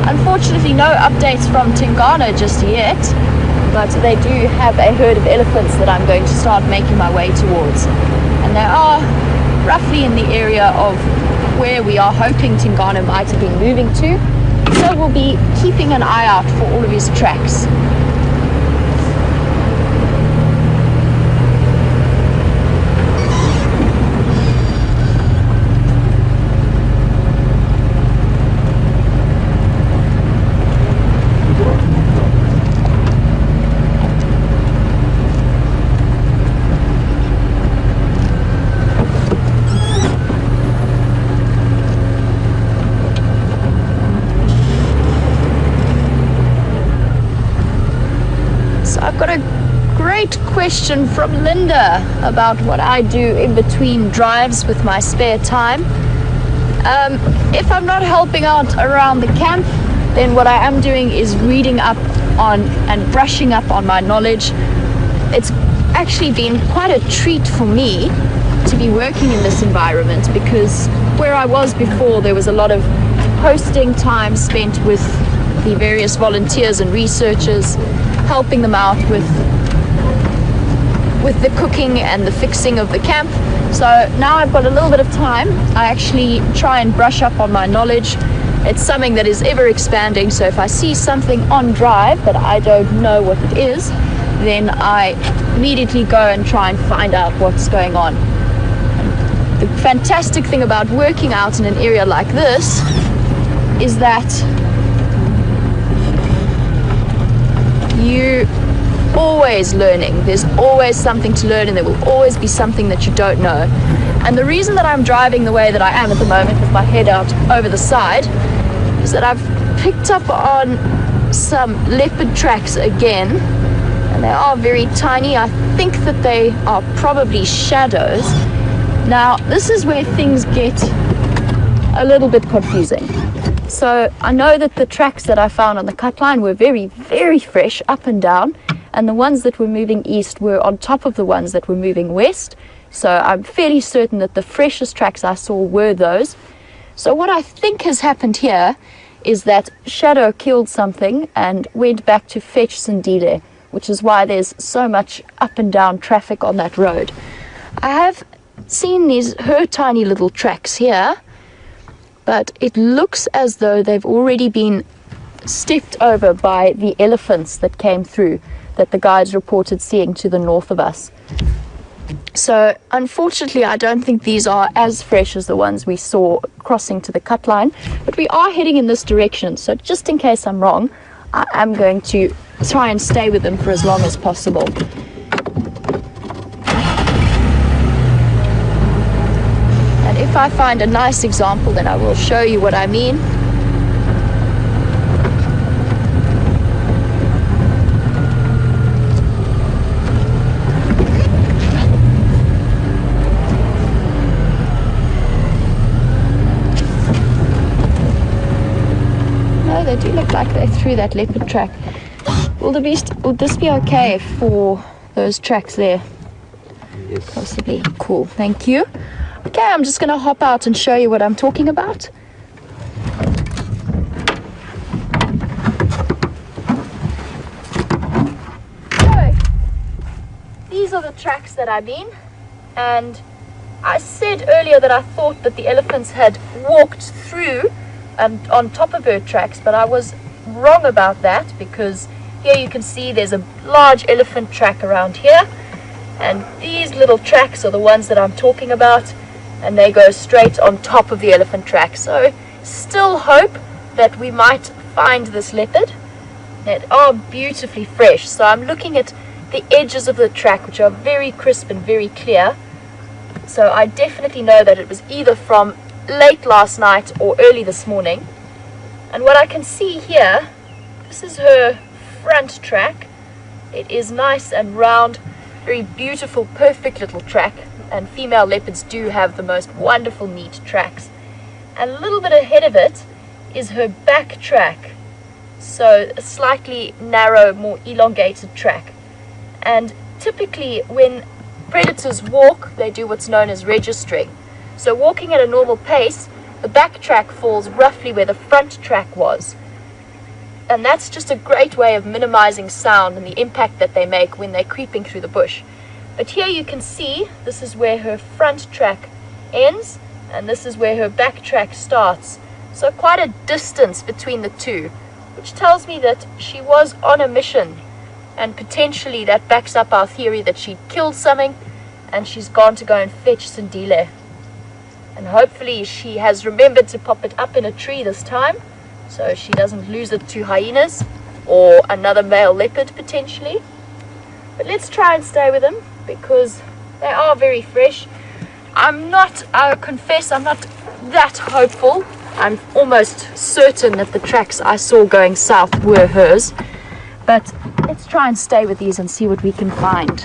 Unfortunately, no updates from Tingana just yet, but they do have a herd of elephants that I'm going to start making my way towards. And they are roughly in the area of where we are hoping Tingana might have been moving to, so we'll be keeping an eye out for all of his tracks. I've got a great question from Linda about what I do in between drives with my spare time. If I'm not helping out around the camp, then what I am doing is reading up on and brushing up on my knowledge. It's actually been quite a treat for me to be working in this environment, because where I was before, there was a lot of hosting time spent with the various volunteers and researchers, helping them out with the cooking and the fixing of the camp. So now I've got a little bit of time. I actually try and brush up on my knowledge. It's something that is ever expanding, so if I see something on drive that I don't know what it is, then I immediately go and try and find out what's going on. The fantastic thing about working out in an area like this is that you always learning. There's always something to learn, and there will always be something that you don't know. And the reason that I'm driving the way that I am at the moment with my head out over the side is that I've picked up on some leopard tracks again, and they are very tiny. I think that they are probably shadows. Now this is where things get a little bit confusing. So I know that the tracks that I found on the cut line were very, very fresh up and down, and the ones that were moving east were on top of the ones that were moving west. So I'm fairly certain that the freshest tracks I saw were those. So what I think has happened here is that Shadow killed something and went back to fetch Sindile, which is why there's so much up and down traffic on that road. I have seen her tiny little tracks here, but it looks as though they've already been stepped over by the elephants that came through, that the guides reported seeing to the north of us. So unfortunately, I don't think these are as fresh as the ones we saw crossing to the cut line, but we are heading in this direction. So just in case I'm wrong, I am going to try and stay with them for as long as possible. And if I find a nice example, then I will show you what I mean. They do look like they're through that leopard track. Will this be okay for those tracks there? Yes. Possibly. Cool, thank you. Okay, I'm just going to hop out and show you what I'm talking about. So, these are the tracks that I mean, and I said earlier that I thought that the elephants had walked through and on top of her tracks, but I was wrong about that, because here you can see there's a large elephant track around here, and these little tracks are the ones that I'm talking about, and they go straight on top of the elephant track. So still hope that we might find this leopard. They are beautifully fresh, so I'm looking at the edges of the track, which are very crisp and very clear, so I definitely know that it was either from late last night or early this morning. And what I can see here, this is her front track. It is nice and round, very beautiful, perfect little track, and female leopards do have the most wonderful, neat tracks. And a little bit ahead of it is her back track, so a slightly narrow, more elongated track. And typically when predators walk, they do what's known as registering. So walking at a normal pace, the back track falls roughly where the front track was. And that's just a great way of minimizing sound and the impact that they make when they're creeping through the bush. But here you can see, this is where her front track ends, and this is where her back track starts. So quite a distance between the two, which tells me that she was on a mission. And potentially that backs up our theory that she killed something, and she's gone to go and fetch Sindile. And hopefully she has remembered to pop it up in a tree this time, so she doesn't lose it to hyenas or another male leopard potentially. But let's try and stay with them, because they are very fresh. I confess, I'm not that hopeful. I'm almost certain that the tracks I saw going south were hers. But let's try and stay with these and see what we can find.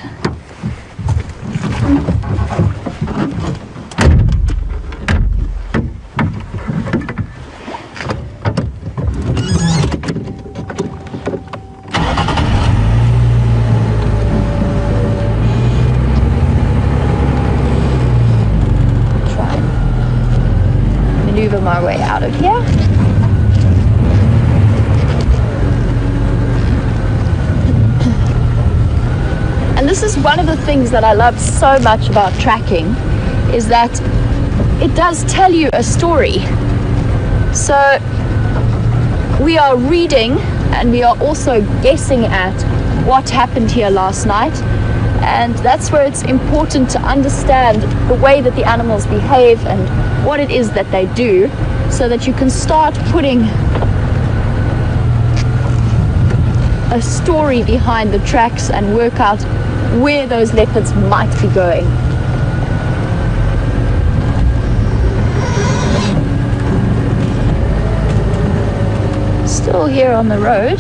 My way out of here. And this is one of the things that I love so much about tracking, is that it does tell you a story. So we are reading and we are also guessing at what happened here last night, and that's where it's important to understand the way that the animals behave and what it is that they do, so that you can start putting a story behind the tracks and work out where those leopards might be going. Still here on the road.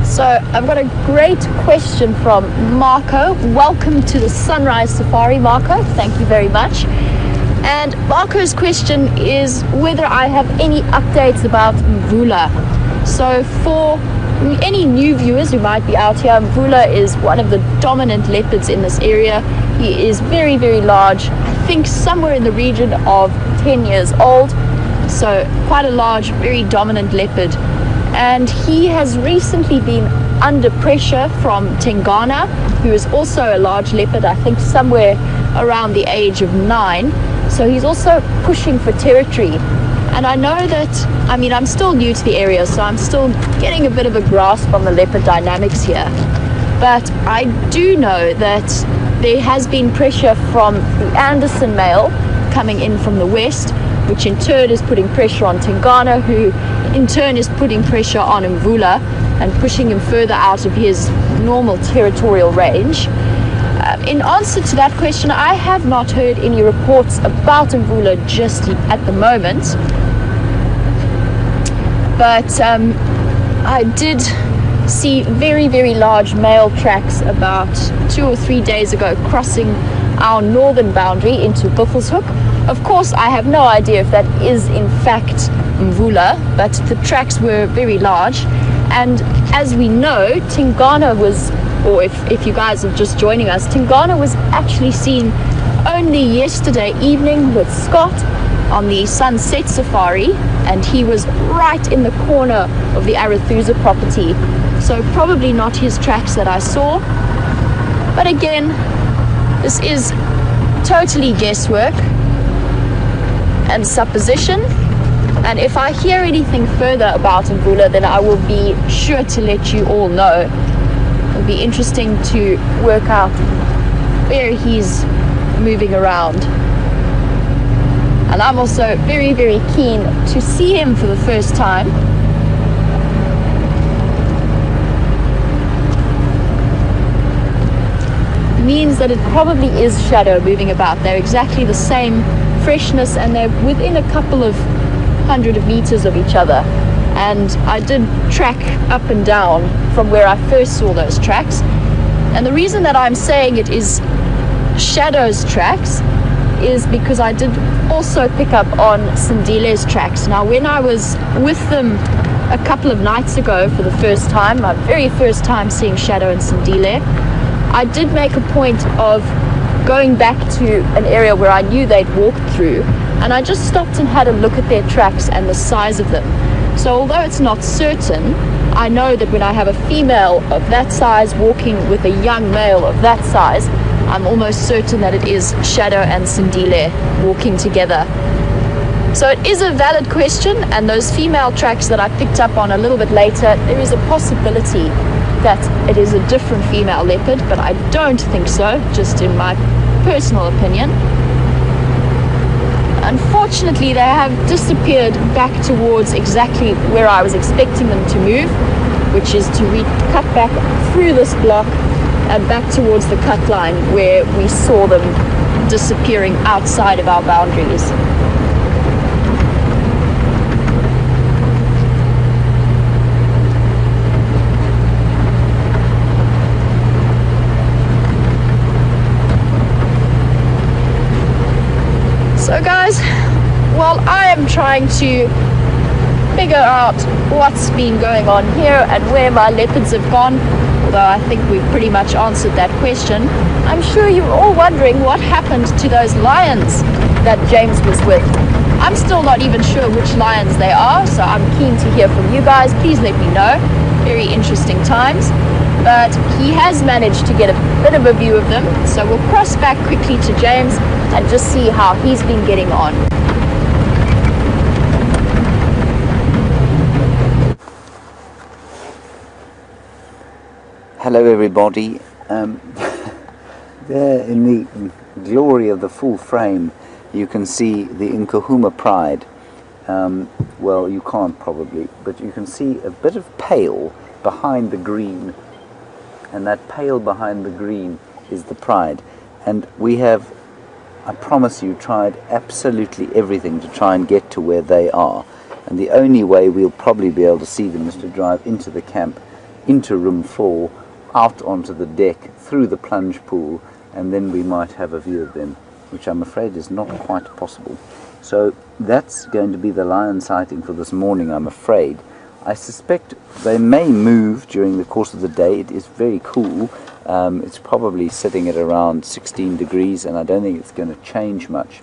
So I've got a great question from Marco. Welcome to the Sunrise Safari, Marco. Thank you very much. And Marco's question is whether I have any updates about Mvula. So for any new viewers who might be out here, Mvula is one of the dominant leopards in this area. He is very, very large. I think somewhere in the region of 10 years old. So quite a large, very dominant leopard. And he has recently been under pressure from Tingana, who is also a large leopard, I think somewhere around the age of 9. So he's also pushing for territory. And I know that, I mean, I'm still new to the area, so I'm still getting a bit of a grasp on the leopard dynamics here. But I do know that there has been pressure from the Anderson male coming in from the west, which in turn is putting pressure on Tingana, who in turn is putting pressure on Mvula and pushing him further out of his normal territorial range. In answer to that question, I have not heard any reports about Mvula just at the moment, but I did see very, very large male tracks about 2 or 3 days ago crossing our northern boundary into Buffelshoek. Of course, I have no idea if that is in fact Mvula, but the tracks were very large. And as we know, Tingana was, or if you guys are just joining us, Tingana was actually seen only yesterday evening with Scott on the sunset safari, and he was right in the corner of the Arathusa property. So probably not his tracks that I saw. But again, this is totally guesswork and supposition. And if I hear anything further about Mvula, then I will be sure to let you all know. It'll be interesting to work out where he's moving around. And I'm also very, very keen to see him for the first time. Means that it probably is shadow moving about. They're exactly the same freshness, and they're within a couple of hundred of meters of each other. And I did track up and down from where I first saw those tracks. And the reason that I'm saying it is Shadow's tracks is because I did also pick up on Sindile's tracks. Now, when I was with them a couple of nights ago for the first time, my very first time seeing Shadow and Sindile, I did make a point of going back to an area where I knew they'd walked through, and I just stopped and had a look at their tracks and the size of them. So although it's not certain, I know that when I have a female of that size walking with a young male of that size, I'm almost certain that it is Shadow and Sindile walking together. So it is a valid question, and those female tracks that I picked up on a little bit later, there is a possibility that it is a different female leopard, but I don't think so, just in my personal opinion. Unfortunately, they have disappeared back towards exactly where I was expecting them to move, which is to cut back through this block and back towards the cut line where we saw them disappearing outside of our boundaries. So guys, while I am trying to figure out what's been going on here and where my leopards have gone, although I think we've pretty much answered that question, I'm sure you're all wondering what happened to those lions that James was with. I'm still not even sure which lions they are, so I'm keen to hear from you guys. Please let me know. Very interesting times. But he has managed to get a bit of a view of them, so we'll cross back quickly to James and just see how he's been getting on. Hello everybody. There in the glory of the full frame you can see the Nkuhuma pride. Well, you can't probably, but you can see a bit of pale behind the green, and that pale behind the green is the pride. And we have, I promise you, tried absolutely everything to try and get to where they are, and the only way we'll probably be able to see them is to drive into the camp, into room 4, out onto the deck, through the plunge pool, and then we might have a view of them, which I'm afraid is not quite possible. So that's going to be the lion sighting for this morning, I'm afraid. I suspect they may move during the course of the day. It is very cool. It's probably sitting at around 16 degrees, and I don't think it's going to change much.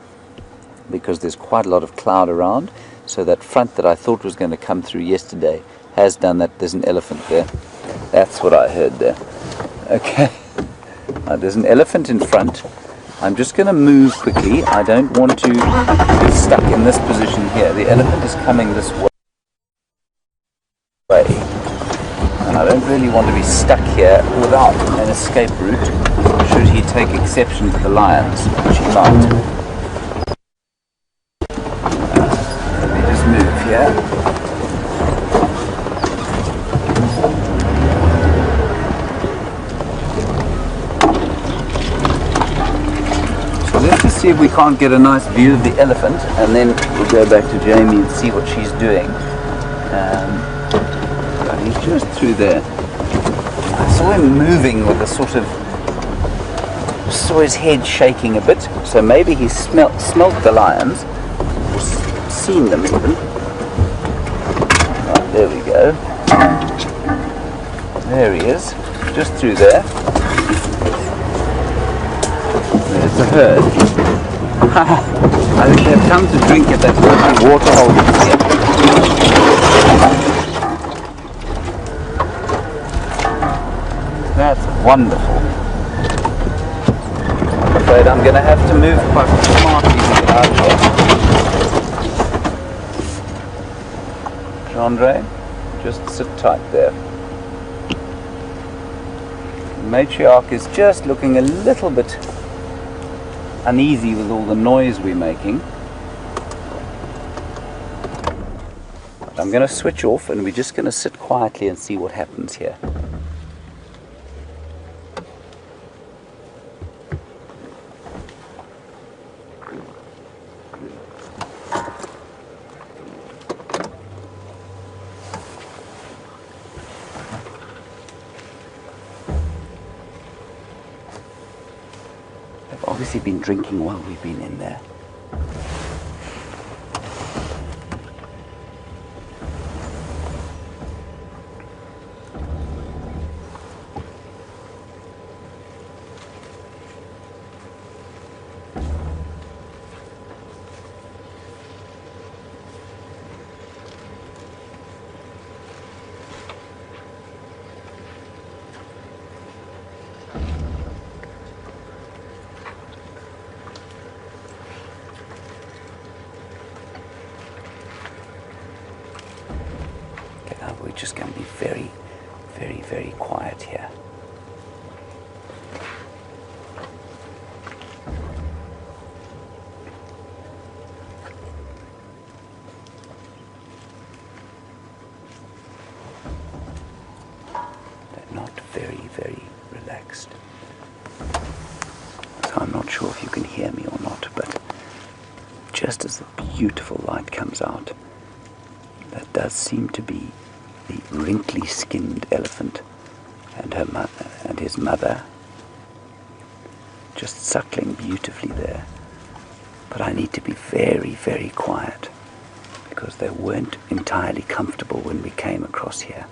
because there's quite a lot of cloud around. So that front that I thought was going to come through yesterday has done that. There's an elephant there. That's what I heard there. Okay. There's an elephant in front. I'm just going to move quickly. I don't want to be stuck in this position here. The elephant is coming this way. And I don't really want to be stuck here without an escape route, should he take exception to the lions, which he might. Let me just move here. So let's just see if we can't get a nice view of the elephant, and then we'll go back to Jamie and see what she's doing. He's just through there. I saw him moving with a sort of, saw his head shaking a bit, so maybe he smelt the lions, or seen them even. Right, there we go. There he is, just through there. There's the herd. I think they've come to drink at that lovely water hole here. That's wonderful. I'm afraid I'm going to have to move quite smartly to get out of here. Andre, just sit tight there. The matriarch is just looking a little bit uneasy with all the noise we're making. But I'm going to switch off and we're just going to sit quietly and see what happens here. Obviously been drinking while we've been in there. We're just going to be very, very, very quiet here. They're not very, very relaxed. So I'm not sure if you can hear me or not, but just as the beautiful light comes out, that does seem to be the wrinkly-skinned elephant and her mother and his mother just suckling beautifully there. But I need to be very, very quiet because they weren't entirely comfortable when we came across here.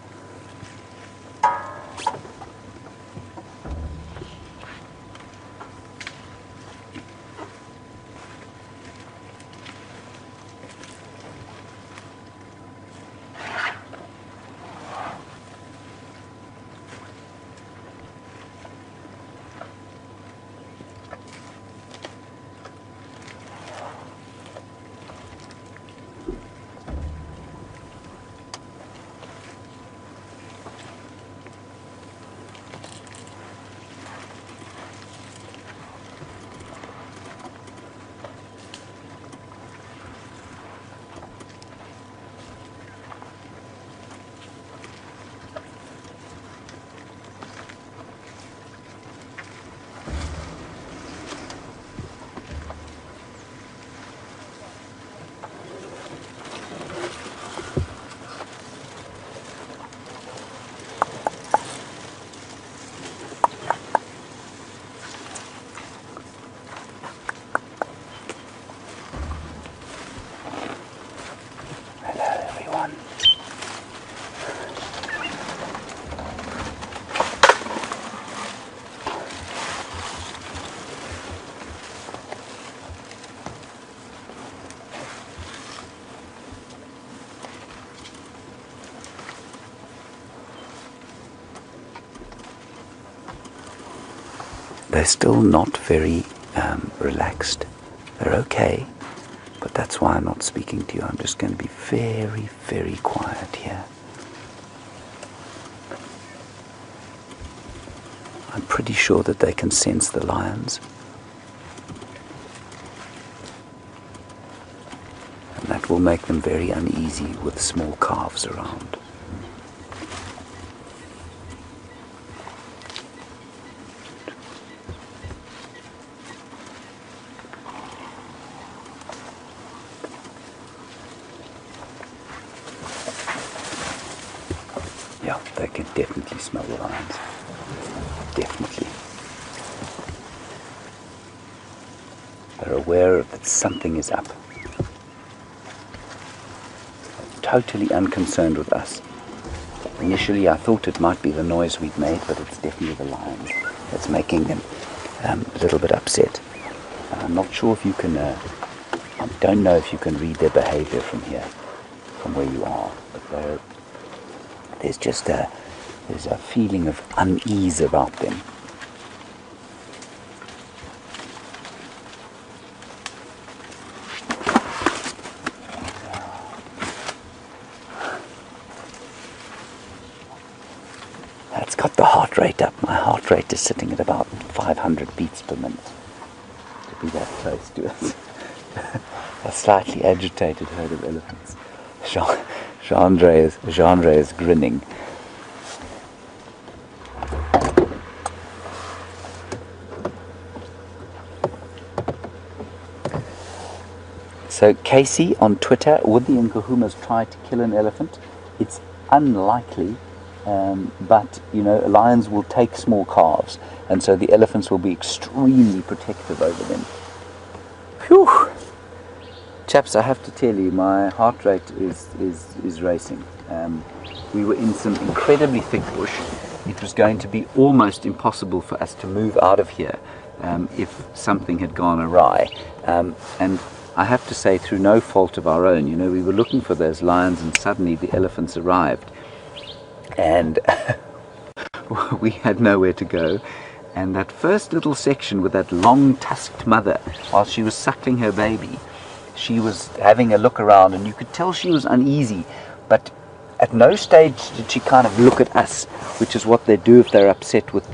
they're still not very relaxed. They're okay, but that's why I'm not speaking to you. I'm just going to be very, very quiet here. I'm pretty sure that they can sense the lions. And that will make them very uneasy with small calves around. Yeah, they can definitely smell the lions. Definitely. They're aware that something is up. Totally unconcerned with us. Initially I thought it might be the noise we'd made, but it's definitely the lions that's making them a little bit upset. I'm not sure if you can, I don't know if you can read their behavior from here, from where you are, but there's just there's a feeling of unease about them. It's got the heart rate up. My heart rate is sitting at about 500 beats per minute. To be that close to us. A slightly agitated herd of elephants. Genre is grinning. So Casey on Twitter, would the Nkuhumas try to kill an elephant? It's unlikely, but you know, lions will take small calves, and so the elephants will be extremely protective over them. Phew! Chaps, I have to tell you, my heart rate is racing. We were in some incredibly thick bush. It was going to be almost impossible for us to move out of here if something had gone awry. And I have to say, through no fault of our own, you know, we were looking for those lions and suddenly the elephants arrived. And we had nowhere to go. And that first little section with that long tusked mother, while she was suckling her baby, she was having a look around, and you could tell she was uneasy, but at no stage did she kind of look at us, which is what they do if they're upset with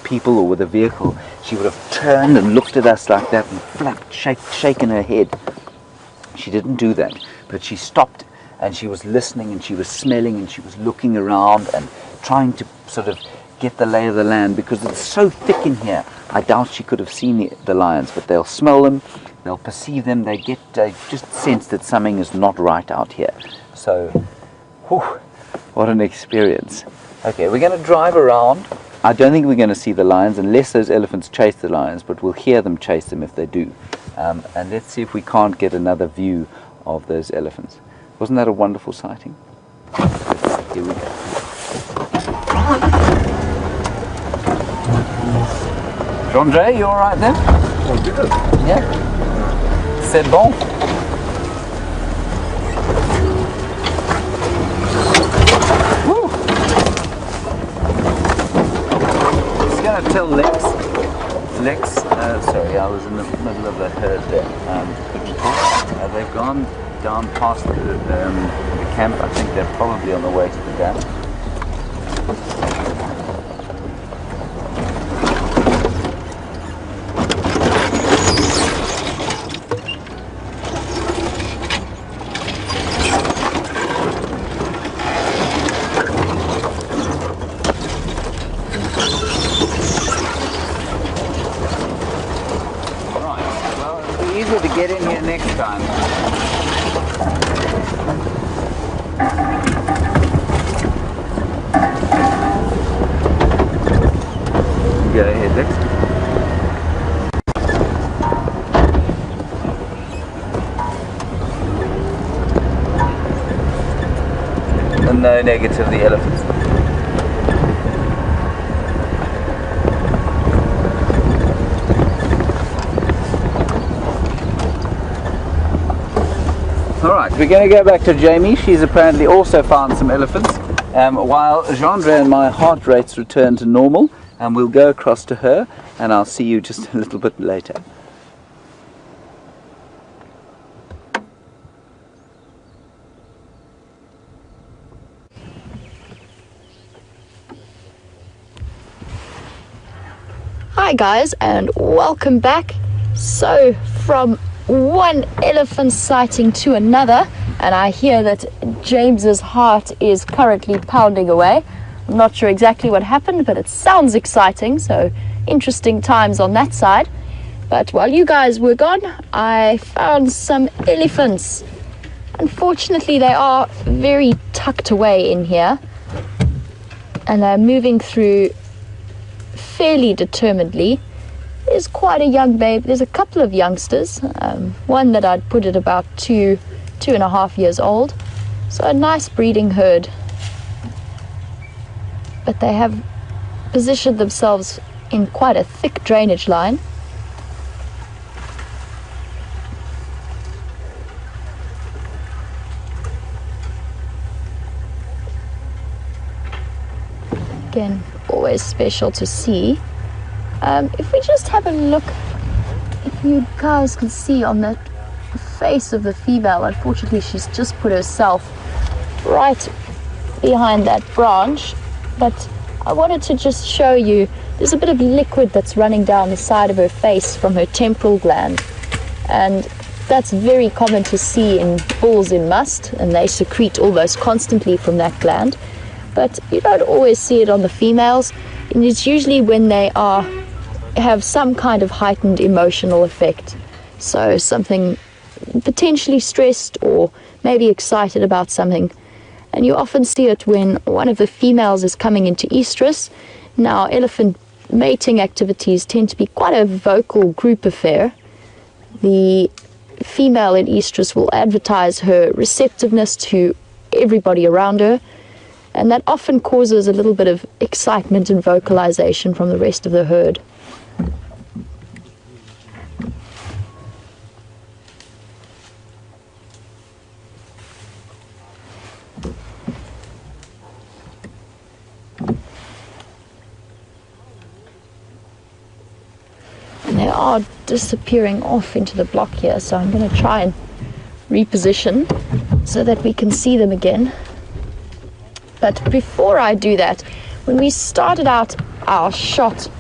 people or with a vehicle. She would have turned and looked at us like that and flapped, shaken her head. She didn't do that, but she stopped and she was listening and she was smelling and she was looking around and trying to sort of get the lay of the land, because it's so thick in here. I doubt she could have seen the lions, but they'll smell them, they'll perceive them, they just sense that something is not right out here. So, whew, what an experience. Okay, we're going to drive around. I don't think we're going to see the lions unless those elephants chase the lions, but we'll hear them chase them if they do. And let's see if we can't get another view of those elephants. Wasn't that a wonderful sighting? Here we go. Andre, you alright then? Oh, good. Yeah. C'est bon. Woo. Just gonna tell Lex, sorry, I was in the middle of the herd there. They've gone down past the camp. I think they're probably on the way to the dam. To get in here next time. Go ahead, Lex. And no negative, the elephants. Alright, we're going to go back to Jamie. She's apparently also found some elephants. While Genre and my heart rates return to normal, and we'll go across to her, and I'll see you just a little bit later. Hi guys, and welcome back. So from one elephant sighting to another, and I hear that James's heart is currently pounding away. I'm not sure exactly what happened, but it sounds exciting, so interesting times on that side. But while you guys were gone, I found some elephants. Unfortunately, they are very tucked away in here, and they're moving through fairly determinedly. There's quite a young babe. There's a couple of youngsters. One that I'd put at about 2.5 years old. So a nice breeding herd. But they have positioned themselves in quite a thick drainage line. Again, always special to see. If we just have a look, if you guys can see on the face of the female, unfortunately she's just put herself right behind that branch, but I wanted to just show you there's a bit of liquid that's running down the side of her face from her temporal gland, and that's very common to see in bulls in must, and they secrete almost constantly from that gland, but you don't always see it on the females, and it's usually when they have some kind of heightened emotional effect. So something potentially stressed or maybe excited about something. And you often see it when one of the females is coming into estrus. Now, elephant mating activities tend to be quite a vocal group affair. The female in estrus will advertise her receptiveness to everybody around her, and that often causes a little bit of excitement and vocalization from the rest of the herd. And they are disappearing off into the block here, so I'm going to try and reposition so that we can see them again. But before I do that, when we started out our shot,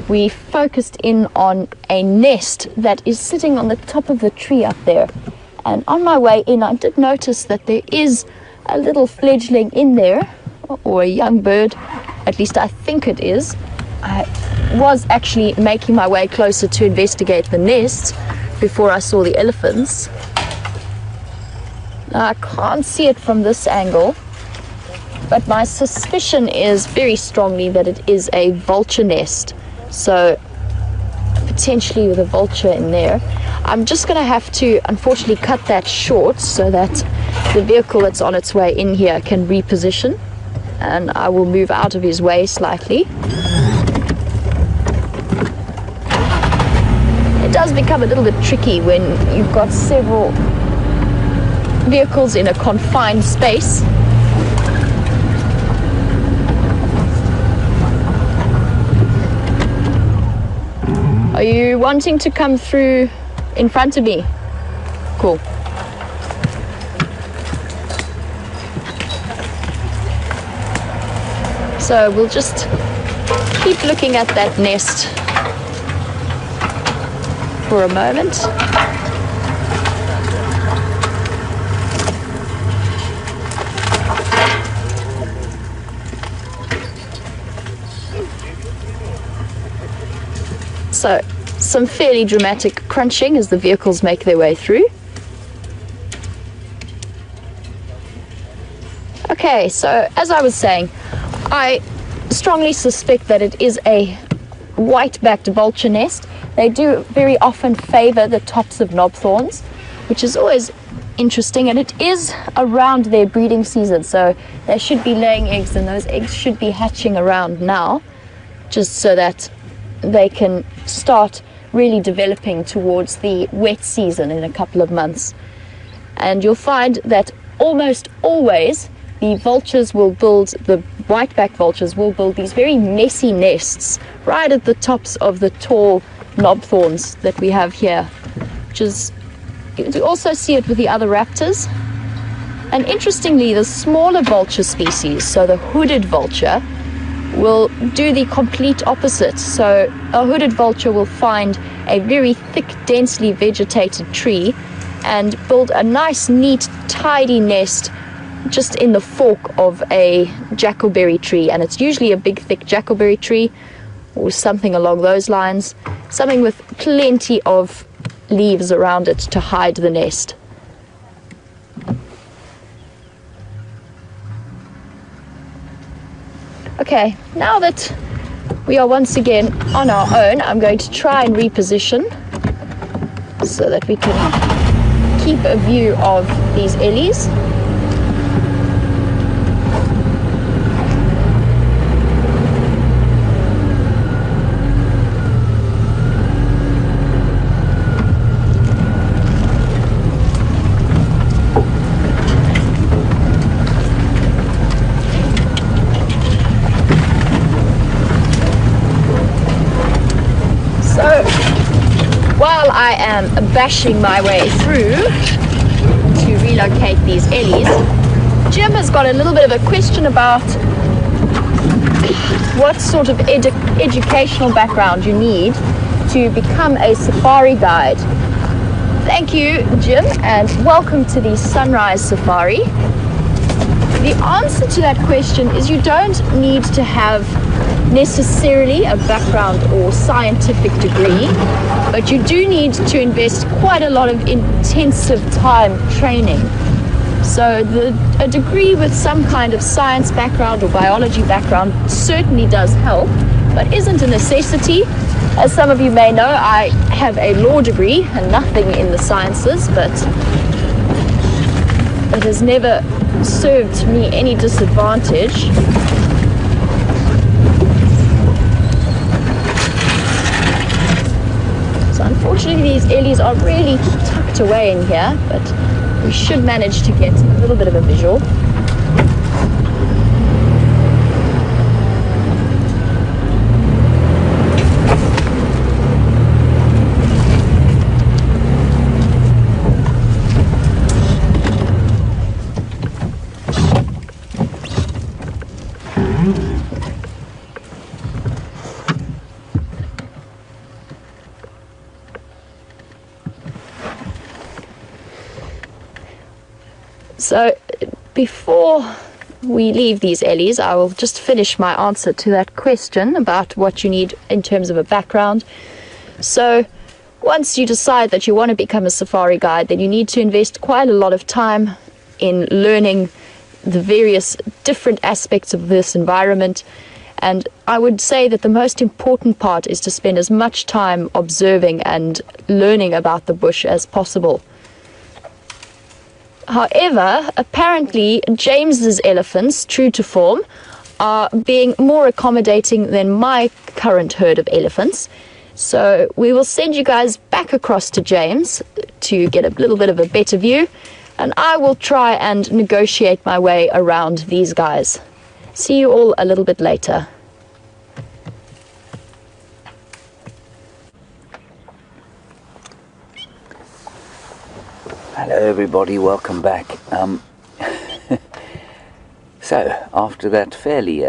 we focused in on a nest that is sitting on the top of the tree up there. And on my way in, I did notice that there is a little fledgling in there, or a young bird, at least I think it is. I was actually making my way closer to investigate the nest before I saw the elephants. Now, I can't see it from this angle, but my suspicion is very strongly that it is a vulture nest. So potentially with a vulture in there. I'm just going to have to unfortunately cut that short so that the vehicle that's on its way in here can reposition, and I will move out of his way slightly. It does become a little bit tricky when you've got several vehicles in a confined space. Are you wanting to come through in front of me? Cool. So we'll just keep looking at that nest for a moment. So, some fairly dramatic crunching as the vehicles make their way through. Okay, so as I was saying, I strongly suspect that it is a white-backed vulture nest. They do very often favor the tops of knob thorns, which is always interesting, and it is around their breeding season, so they should be laying eggs, and those eggs should be hatching around now, just so that they can start really developing towards the wet season in a couple of months. And you'll find that almost always the vultures will build, the whiteback vultures will build these very messy nests right at the tops of the tall knob thorns that we have here, which is, you also see it with the other raptors. And interestingly, the smaller vulture species, so the hooded vulture, will do the complete opposite. So a hooded vulture will find a very thick, densely vegetated tree and build a nice, neat, tidy nest just in the fork of a jackalberry tree. And it's usually a big, thick jackalberry tree or something along those lines, something with plenty of leaves around it to hide the nest. Okay, now that we are once again on our own, I'm going to try and reposition so that we can keep a view of these ellies. While I am bashing my way through to relocate these ellies, Jim has got a little bit of a question about what sort of educational background you need to become a safari guide. Thank you, Jim, and welcome to the Sunrise Safari. The answer to that question is you don't need to have necessarily a background or scientific degree, but you do need to invest quite a lot of intensive time training. So a degree with some kind of science background or biology background certainly does help, but isn't a necessity. As some of you may know, I have a law degree and nothing in the sciences, but it has never served me any disadvantage. So unfortunately these ellies are really tucked away in here, but we should manage to get a little bit of a visual. So before we leave these ellies, I will just finish my answer to that question about what you need in terms of a background. So once you decide that you want to become a safari guide, then you need to invest quite a lot of time in learning the various different aspects of this environment. And I would say that the most important part is to spend as much time observing and learning about the bush as possible. However, apparently James's elephants, true to form, are being more accommodating than my current herd of elephants. So we will send you guys back across to James to get a little bit of a better view, and I will try and negotiate my way around these guys. See you all a little bit later. Hello everybody, welcome back. So, after that fairly,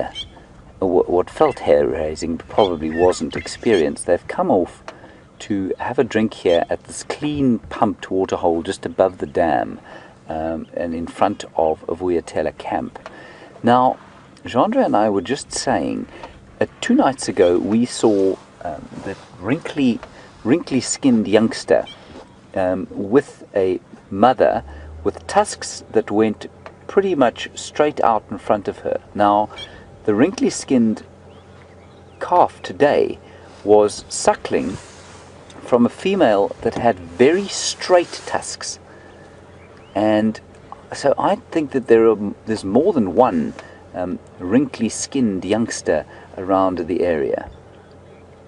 what felt hair-raising but probably wasn't experience, they've come off to have a drink here at this clean pumped waterhole just above the dam and in front of Vuyatela camp. Now, Jandra and I were just saying, 2 nights ago we saw the wrinkly-skinned youngster with a mother with tusks that went pretty much straight out in front of her. Now, the wrinkly-skinned calf today was suckling from a female that had very straight tusks. And so I think that there's more than one wrinkly-skinned youngster around the area.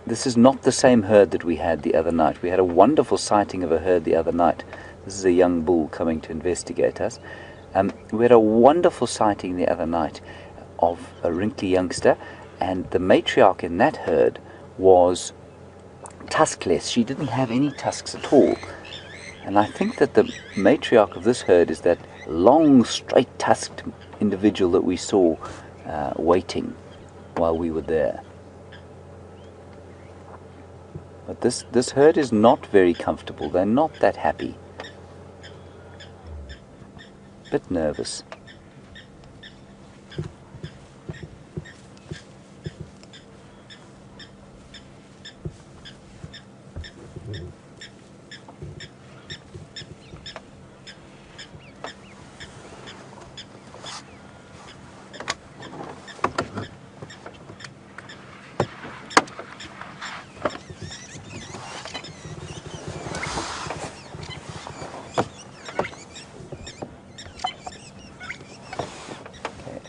This is not the same herd that we had the other night. We had a wonderful sighting of a herd the other night. This is a young bull coming to investigate us. We had a wonderful sighting the other night of a wrinkly youngster, and the matriarch in that herd was tuskless. She didn't have any tusks at all. And I think that the matriarch of this herd is that long, straight-tusked individual that we saw waiting while we were there. But this herd is not very comfortable. They're not that happy. Bit nervous.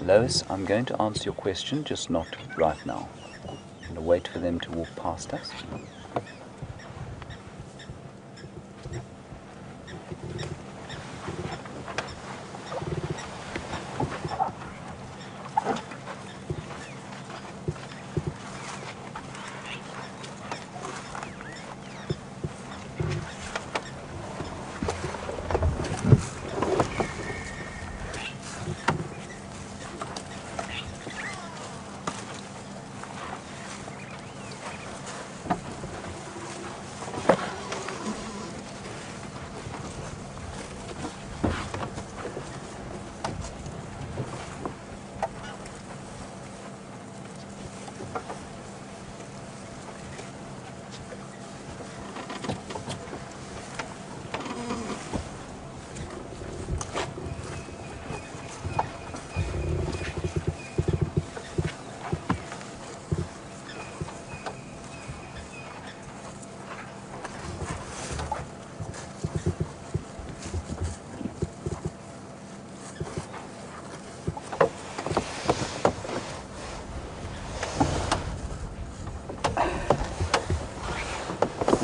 Lois, I'm going to answer your question, just not right now. I'm going to wait for them to walk past us.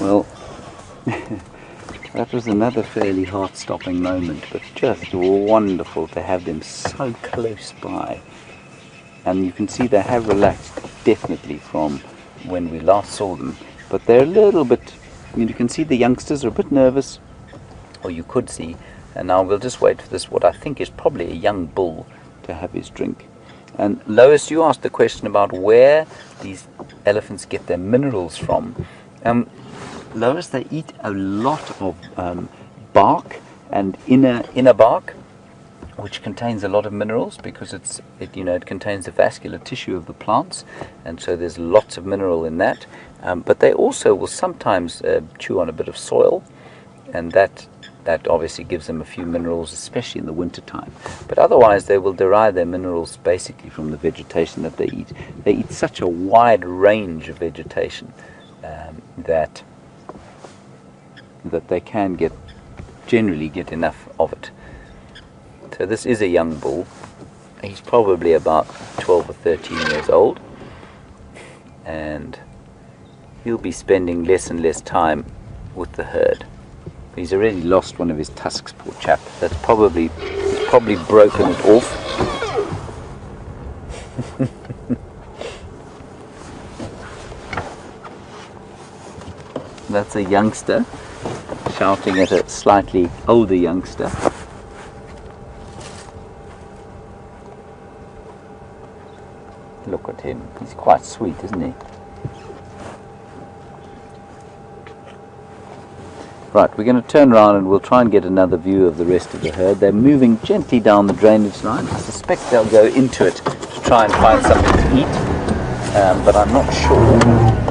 Well, that was another fairly heart-stopping moment, but just wonderful to have them so close by. And you can see they have relaxed definitely from when we last saw them, but they're a little bit, you can see the youngsters are a bit nervous, or you could see, and now we'll just wait for this, what I think is probably a young bull, to have his drink. And Lois, you asked the question about where these elephants get their minerals from. Lois, they eat a lot of bark and inner bark, which contains a lot of minerals because it contains the vascular tissue of the plants, and so there's lots of mineral in that. But they also will sometimes chew on a bit of soil, and that obviously gives them a few minerals, especially in the winter time. But otherwise, they will derive their minerals basically from the vegetation that they eat. They eat such a wide range of vegetation that they can generally get enough of it. So this is a young bull. He's probably about 12 or 13 years old, and he'll be spending less and less time with the herd. He's already lost one of his tusks, poor chap. He's probably broken it off. That's a youngster shouting at a slightly older youngster. Look at him. He's quite sweet, isn't he? Right, we're going to turn around and we'll try and get another view of the rest of the herd. They're moving gently down the drainage line. I suspect they'll go into it to try and find something to eat, but I'm not sure.